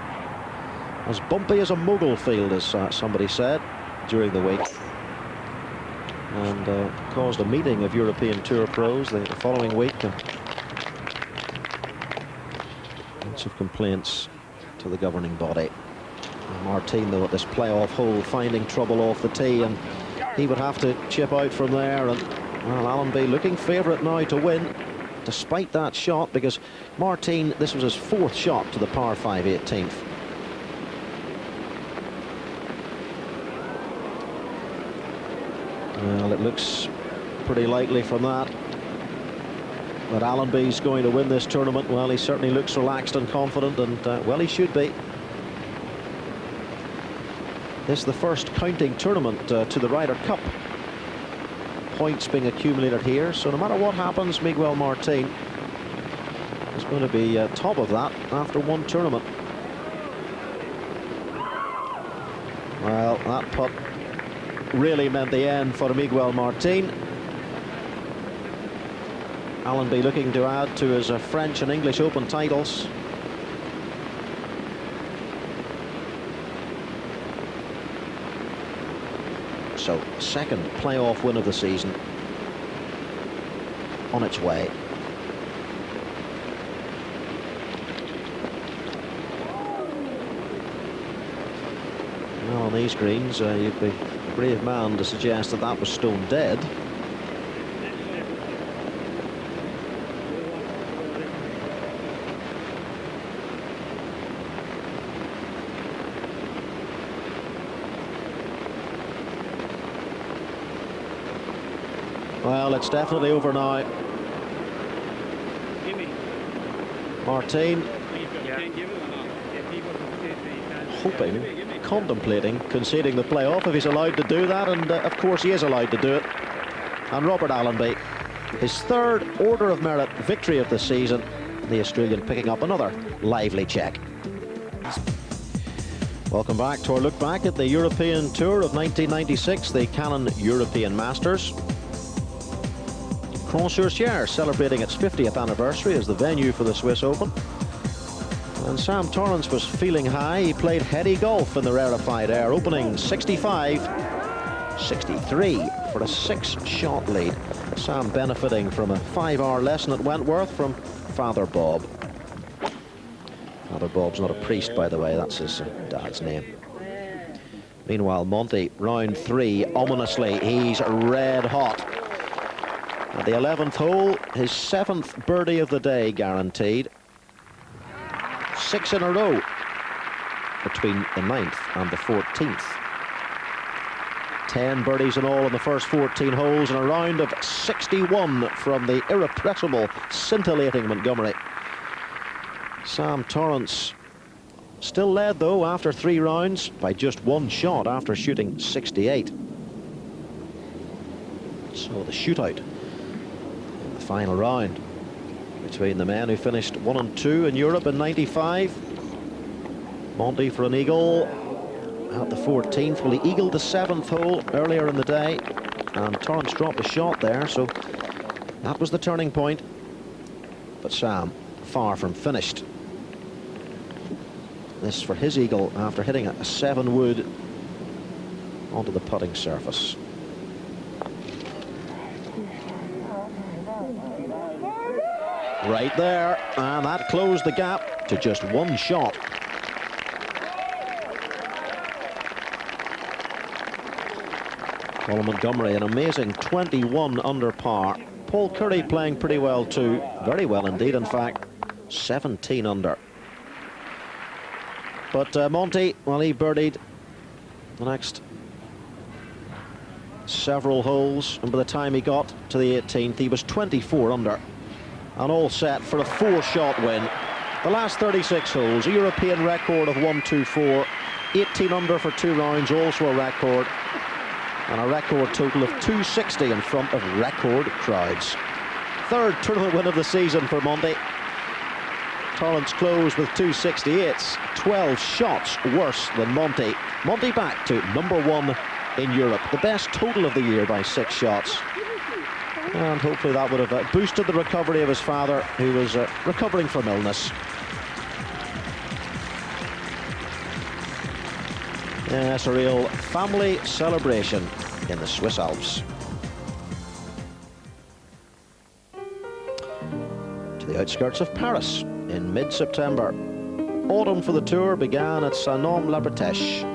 as bumpy as a mogul field, as somebody said during the week, and caused a meeting of European Tour pros the following week. Lots of complaints to the governing body. And Martin, though, at this playoff hole, finding trouble off the tee, and he would have to chip out from there. And well, Allenby looking favourite now to win, despite that shot, because Martin, this was his 4th shot to the par 5 18th. Well, it looks pretty likely from that that Allenby's going to win this tournament. Well, he certainly looks relaxed and confident, and well, he should be. This is the first counting tournament to the Ryder Cup. Points being accumulated here, so no matter what happens, Miguel Martin is going to be top of that after 1 tournament. Well, that putt really meant the end for Miguel Martin. Allenby looking to add to his French and English Open titles. So, 2nd playoff win of the season on its way. Well, on these greens, you'd be a brave man to suggest that that was stone dead. Well, it's definitely over now. Martin hoping, contemplating conceding the playoff if he's allowed to do that, and of course he is allowed to do it. And Robert Allenby, his third Order of Merit victory of the season, the Australian picking up another lively check. Welcome back to our look back at the European Tour of 1996, the Canon European Masters. Croix-sur-Cher celebrating its 50th anniversary as the venue for the Swiss Open. And Sam Torrance was feeling high. He played heady golf in the rarefied air, opening 65-63 for a 6-shot lead. Sam benefiting from a 5-hour lesson at Wentworth from Father Bob. Father Bob's not a priest, by the way, that's his dad's name. Meanwhile, Monty, round 3, ominously, he's red hot. At the 11th hole, his 7th birdie of the day guaranteed. 6 in a row between the 9th and the 14th. 10 birdies in all in the first 14 holes, and a round of 61 from the irrepressible, scintillating Montgomery. Sam Torrance still led, though, after 3 rounds by just 1 shot after shooting 68. So the shootout in the final round between the men who finished 1 and 2 in Europe in '95. Monty for an eagle at the 14th. Well, he eagled the 7th hole earlier in the day, and Torrance dropped a shot there, so that was the turning point. But Sam far from finished. This for his eagle after hitting a 7-wood onto the putting surface. Right there, and that closed the gap to just 1 shot. Colin Montgomery, an amazing 21 under par. Paul Curry playing pretty well too, very well indeed, in fact, 17 under. But Monty, well, he birdied the next several holes, and by the time he got to the 18th, he was 24 under. And all set for a 4-shot win. The last 36 holes, a European record of 124, 18 under for 2 rounds, also a record, and a record total of 260 in front of record crowds. Third tournament win of the season for Monty. Torrance closed with 268s, 12 shots worse than Monty. Monty back to #1 in Europe, the best total of the year by 6 shots. And hopefully that would have boosted the recovery of his father, who was recovering from illness. Yes, a real family celebration in the Swiss Alps. To the outskirts of Paris in mid-September. Autumn for the tour began at Saint-Nom-la-Bretèche.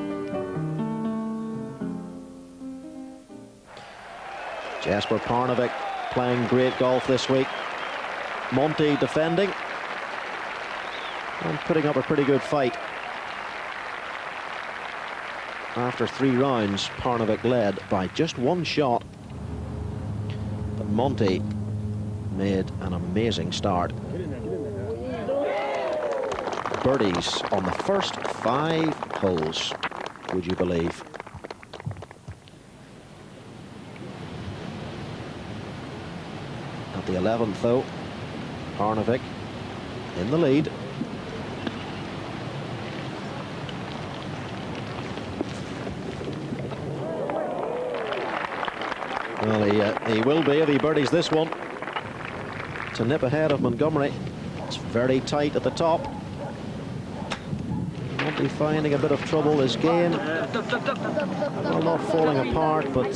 Jesper Parnevik playing great golf this week. Monty defending and putting up a pretty good fight. After 3 rounds, Parnevik led by just 1 shot. But Monty made an amazing start. Birdies on the first 5 holes, would you believe? At the 11th, though, Parnevik in the lead. Well, he will be if he birdies this one to nip ahead of Montgomery. It's very tight at the top. Monty finding a bit of trouble this game. Well, not falling apart, but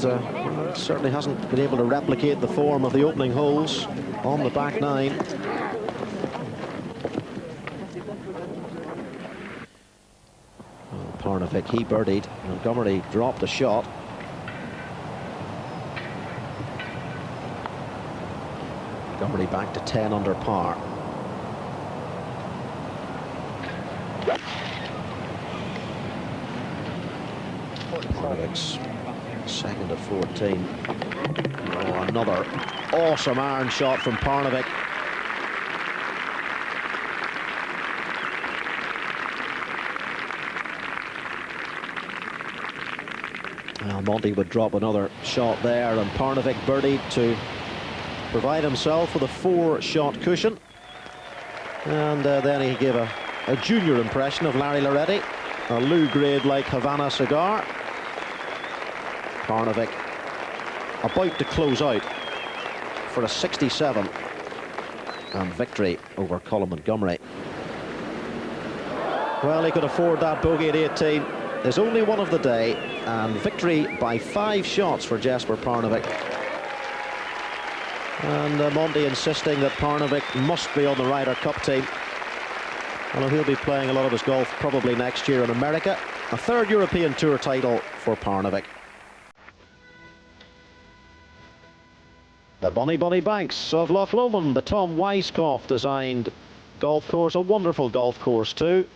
certainly hasn't been able to replicate the form of the opening holes on the back 9. Well, Parnevik, he birdied. Montgomery dropped a shot. Montgomery back to 10 under par. Parnevik's Second at 14. Oh, another awesome iron shot from Parnevik. Well, Monty would drop another shot there, and Parnevik birdied to provide himself with a 4-shot cushion. And then he gave a junior impression of Larry Loretti, a Lou grade like Havana cigar. Parnevik about to close out for a 67 and victory over Colin Montgomery. Well, he could afford that bogey at 18. There's only one of the day, and victory by 5 shots for Jesper Parnevik. And Monty insisting that Parnevik must be on the Ryder Cup team. Well, he'll be playing a lot of his golf probably next year in America. A 3rd European Tour title for Parnevik. The Bonnie Banks of Loch Lomond, the Tom Weiskopf designed golf course, a wonderful golf course too.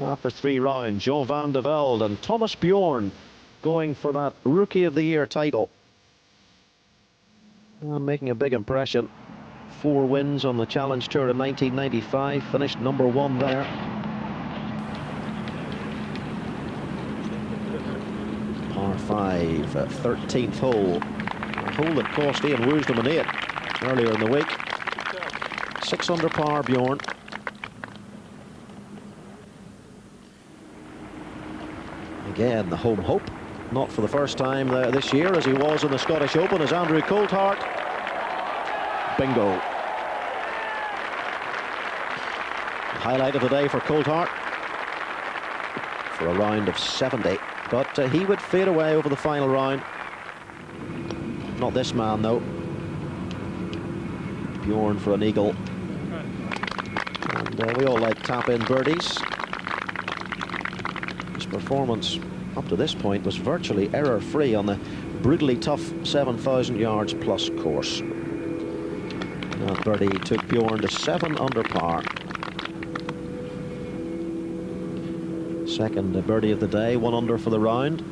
After 3 rounds, Jean van de Velde and Thomas Bjorn going for that Rookie of the Year title. Making a big impression. 4 wins on the Challenge Tour in 1995, finished #1 there. Par 5, 13th hole. A hole that cost Ian Woosnam an 8 earlier in the week. 6 under par, Bjorn. Again, the home hope, not for the first time this year, as he was in the Scottish Open, as Andrew Coulthard. Bingo. Highlight of the day for Coulthard for a round of 70, but he would fade away over the final round. Not this man, though. Bjorn for an eagle. And we all like tap-in birdies. His performance up to this point was virtually error-free on the brutally tough 7,000 yards plus course. That birdie took Bjorn to 7 under par. Second birdie of the day, 1 under for the round.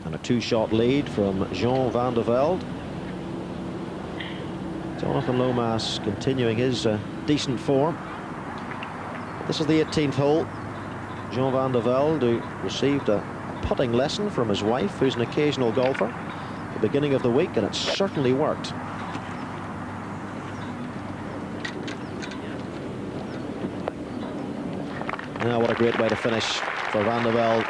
And a 2-shot lead from Jean van de Velde. Jonathan Lomas continuing his decent form. This is the 18th hole. Jean van de Velde, who received a putting lesson from his wife, who's an occasional golfer, at the beginning of the week, and it certainly worked. Now, what a great way to finish for van de Velde.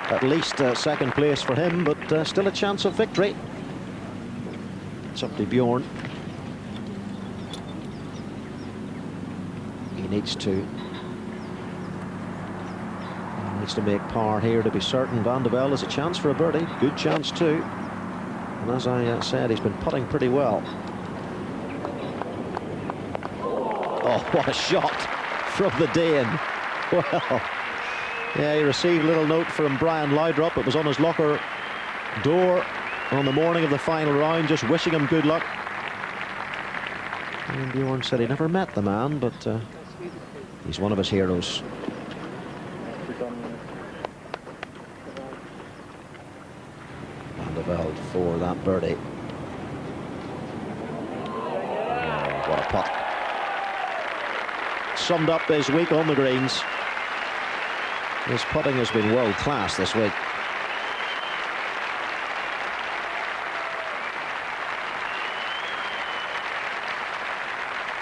At least second place for him, but still a chance of victory. It's up to Bjorn. He needs to make par here to be certain. Van de Velde has a chance for a birdie, good chance too. And as I said, he's been putting pretty well. Oh, what a shot from the Dane. Well, yeah, he received a little note from Brian Laudrup. It was on his locker door on the morning of the final round, just wishing him good luck. And Bjorn said he never met the man, but he's one of his heroes. Van de Velde for that birdie. Oh, what a putt. Summed up his week on the greens. His putting has been world class this week.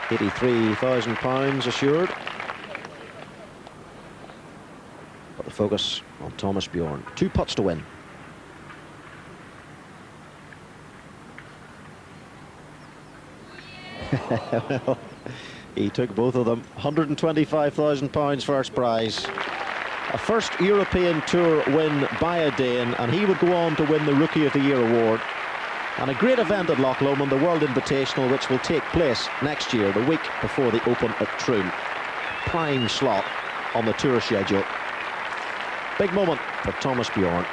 £83,000 assured. But the focus on Thomas Bjorn. 2 putts to win. Well, he took both of them. £125,000 first prize. A first European Tour win by a Dane, and he would go on to win the Rookie of the Year award. And a great event at Loch Lomond, the World Invitational, which will take place next year, the week before the Open at Troon. Prime slot on the tour schedule. Big moment for Thomas Bjorn.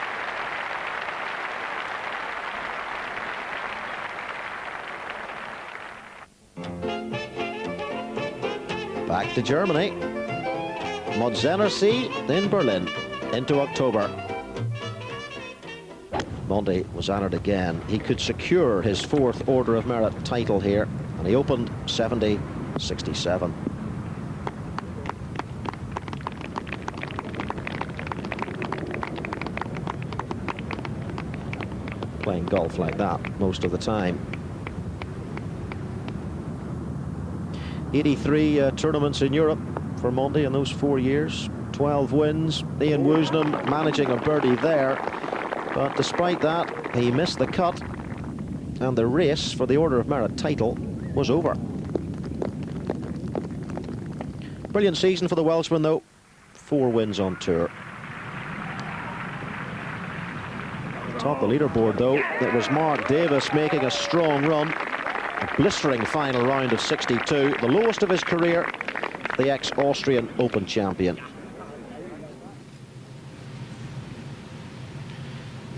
Back to Germany. Modzenersee in Berlin into October. Monty was at it again. He could secure his 4th Order of Merit title here, and he opened 70-67. Playing golf like that most of the time. 83 tournaments in Europe for Monty in those 4 years. 12 wins. Ian Woosnam managing a birdie there. But despite that, he missed the cut, and the race for the Order of Merit title was over. Brilliant season for the Welshman, though. 4 wins on tour. Top of the leaderboard, though, it was Mark Davis making a strong run. A blistering final round of 62, the lowest of his career, the ex-Austrian Open champion.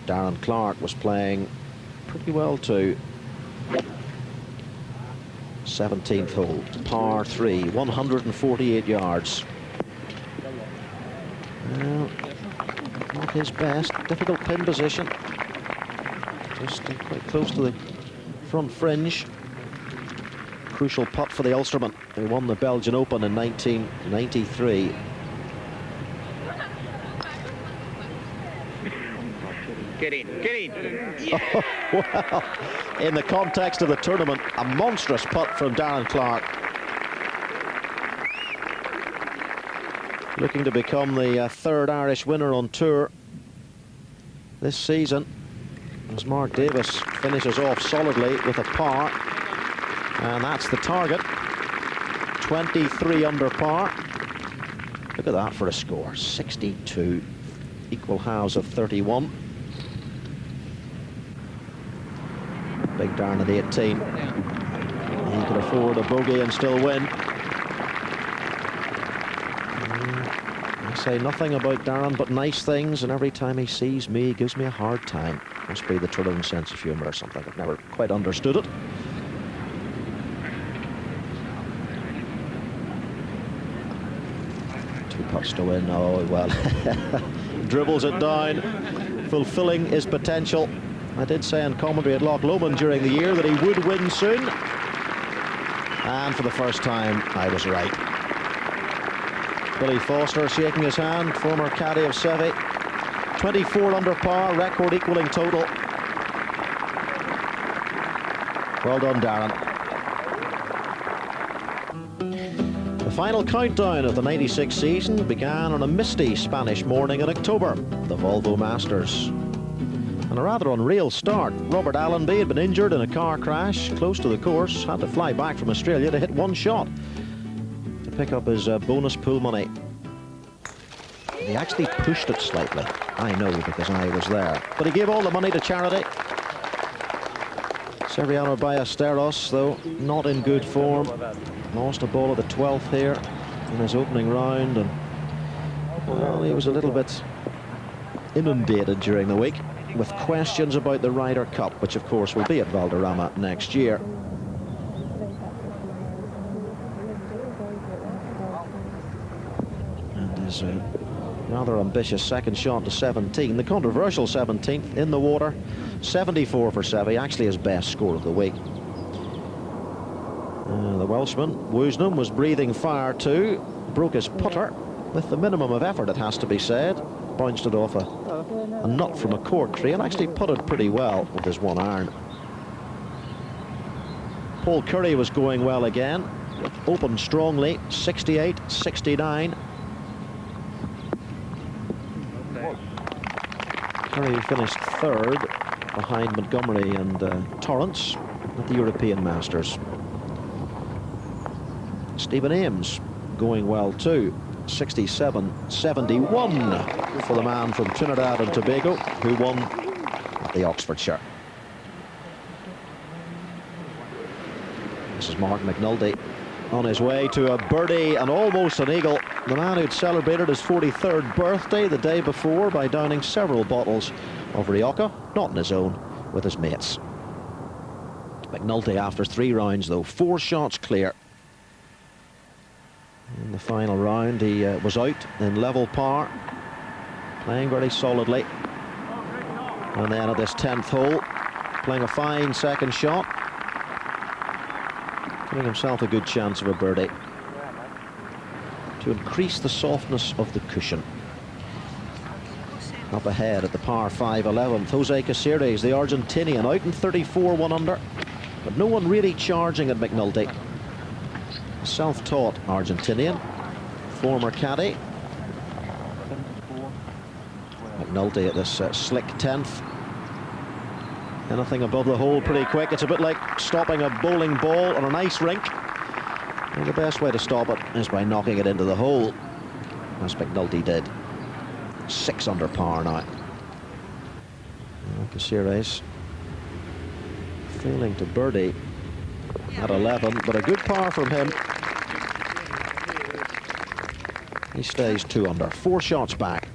Darren Clarke was playing pretty well too. 17th hole, par 3, 148 yards. Well, not his best, difficult pin position. Just quite close to the front fringe. Crucial putt for the Ulsterman, who won the Belgian Open in 1993. Get in. Yeah. Oh, well, in the context of the tournament, a monstrous putt from Darren Clarke. Looking to become the 3rd Irish winner on tour this season, as Mark Davis finishes off solidly with a par. And that's the target. 23 under par. Look at that for a score. 62. Equal halves of 31. Big Darren at 18. He could afford a bogey and still win. I say nothing about Darren but nice things, and every time he sees me, he gives me a hard time. Must be the Tyrone sense of humour or something. I've never quite understood it. Two putts to win. Oh, well. Dribbles it down, fulfilling his potential. I did say in commentary at Loch Lomond during the year that he would win soon. And for the first time, I was right. Billy Foster shaking his hand, former caddy of Seve. 24 under par, record equaling total. Well done, Darren. The final countdown of the 96 season began on a misty Spanish morning in October, the Volvo Masters. And a rather unreal start. Robert Allenby had been injured in a car crash close to the course, had to fly back from Australia to hit 1 shot to pick up his bonus pool money. He actually pushed it slightly. I know, because I was there. But he gave all the money to charity. Severiano Ballesteros, though, not in good form. Lost a ball at the 12th here in his opening round. And, well, he was a little bit inundated during the week with questions about the Ryder Cup, which of course will be at Valderrama next year. And his rather ambitious second shot to 17, the controversial 17th in the water, 74 for Seve, actually his best score of the week. The Welshman, Woosnam, was breathing fire too, broke his putter with the minimum of effort, it has to be said. Bounced it off a nut from a cork tree and actually putted pretty well with his 1 iron. Paul Curry was going well again, opened strongly, 68-69. Curry finished 3rd behind Montgomery and Torrance at the European Masters. Stephen Ames going well too, 67-71 for the man from Trinidad and Tobago who won at the Oxfordshire. This is Mark McNulty on his way to a birdie and almost an eagle. The man who'd celebrated his 43rd birthday the day before by downing several bottles of Rioja, not on his own, with his mates. McNulty after 3 rounds though, 4 shots clear. In the final round, he was out in level par, playing very solidly. And then at this 10th hole, playing a fine second shot, giving himself a good chance of a birdie to increase the softness of the cushion. Up ahead at the par 5 11th, Jose Caceres, the Argentinian, out in 34, 1 under, but no one really charging at McNulty. A self-taught Argentinian, former caddy. McNulty at this slick 10th. Anything above the hole pretty quick. It's a bit like stopping a bowling ball on an ice rink. And the best way to stop it is by knocking it into the hole, as McNulty did. 6 under par now. Caceres failing to birdie at 11, but a good par from him. He stays 2 under, 4 shots back.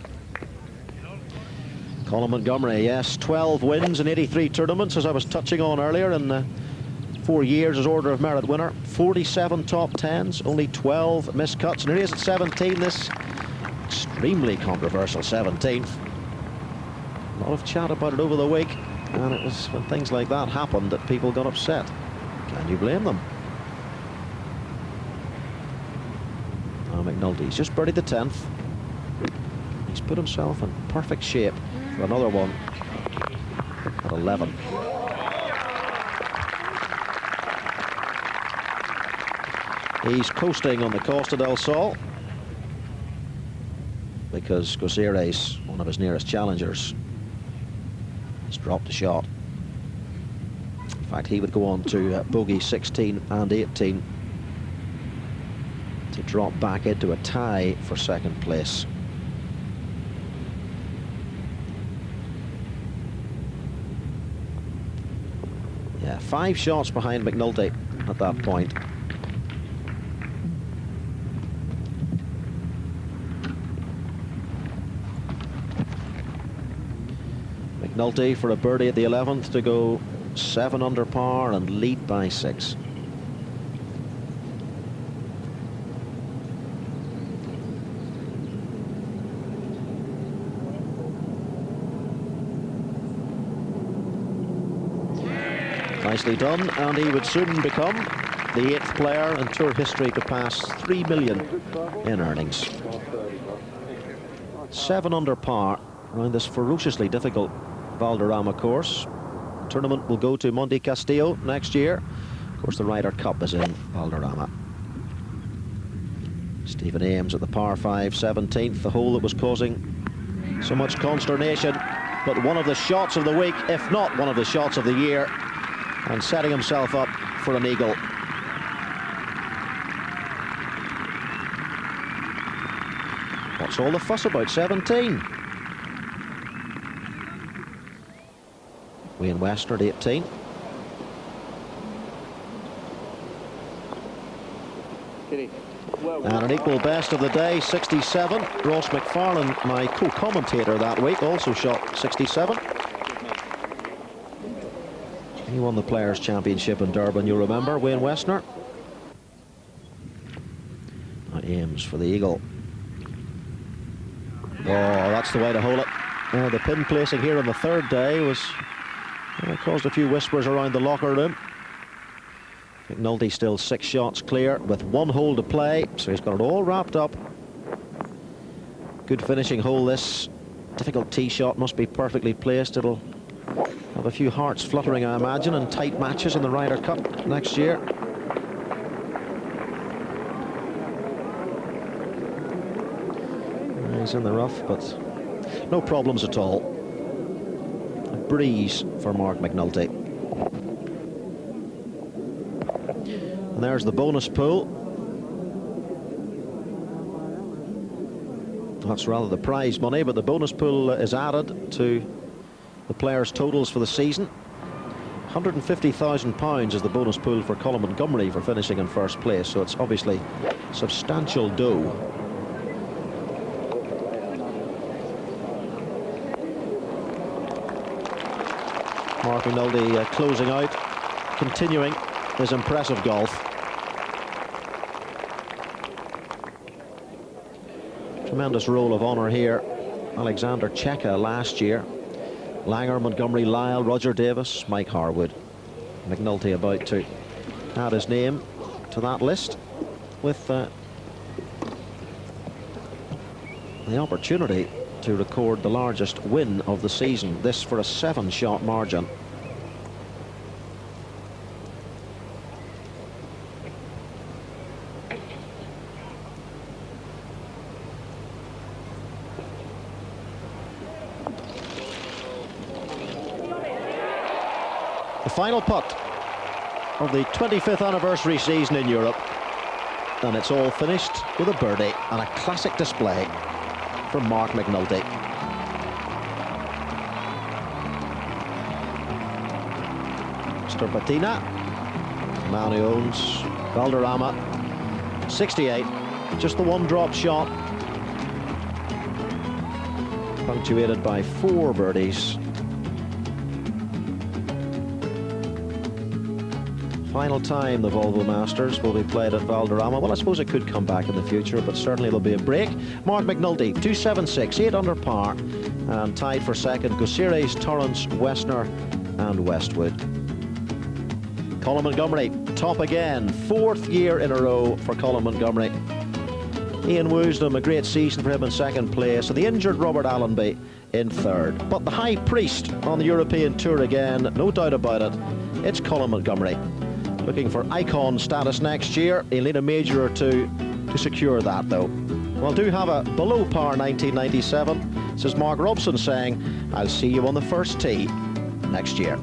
Colin Montgomerie, yes, 12 wins in 83 tournaments, as I was touching on earlier, in 4 years as Order of Merit winner. 47 top 10s, only 12 missed cuts, and here he is at 17, this extremely controversial 17th. A lot of chat about it over the week, and it was when things like that happened that people got upset. Can you blame them? Now McNulty's just birdied the 10th. He's put himself in perfect shape for another one at 11. He's coasting on the Costa del Sol because Caceres, one of his nearest challengers, has dropped a shot. In fact, he would go on to bogey 16 and 18 to drop back into a tie for second place. Yeah, 5 shots behind McNulty at that point. McNulty for a birdie at the 11th to go 7 under par and lead by 6. Nicely done, and he would soon become the 8th player in Tour history to pass 3 million in earnings. 7 under par around this ferociously difficult Valderrama course. The tournament will go to Monte Castillo next year. Of course, the Ryder Cup is in Valderrama. Stephen Ames at the par 5 17th, the hole that was causing so much consternation, but one of the shots of the week, if not one of the shots of the year, and setting himself up for an eagle. What's all the fuss about? 17. Wayne Western, 18. And an equal best of the day, 67. Ross McFarlane, my co-commentator that week, also shot 67. He won the Players' Championship in Durban, you'll remember, Wayne Westner. Now Ames for the eagle. Oh, that's the way to hole it. The pin placing here on the 3rd day was caused a few whispers around the locker room. McNulty still 6 shots clear with 1 hole to play, so he's got it all wrapped up. Good finishing hole this. Difficult tee shot, must be perfectly placed. It'll have a few hearts fluttering, I imagine, in tight matches in the Ryder Cup next year. He's in the rough, but no problems at all. A breeze for Mark McNulty. And there's the bonus pool. That's rather the prize money, but the bonus pool is added to the players' totals for the season. £150,000 is the bonus pool for Colin Montgomerie for finishing in first place, so it's obviously substantial dough. Mark McNulty closing out, continuing his impressive golf. Tremendous roll of honour here. Alexander Cheka last year. Langer, Montgomery, Lyle, Roger Davis, Mike Harwood. McNulty about to add his name to that list with the opportunity to record the largest win of the season, this for a 7-shot margin. The final putt of the 25th anniversary season in Europe, and it's all finished with a birdie and a classic display from Mark McNulty. Mr. Patina, man who owns Valderrama, 68, just the one drop shot, punctuated by 4 birdies. Final time the Volvo Masters will be played at Valderrama. Well, I suppose it could come back in the future, but certainly there'll be a break. Mark McNulty, 276, 8 under par, and tied for second Gutierrez, Torrance, Westner and Westwood. Colin Montgomery, top again, 4th year in a row for Colin Montgomery. Ian Woosnam, a great season for him in 2nd place, and the injured Robert Allenby in 3rd. But the high priest on the European Tour again, no doubt about it, it's Colin Montgomery. Looking for icon status next year. He'll need a major or two to secure that, though. Well, do have a below par 1997. This is Mark Robson saying, I'll see you on the first tee next year.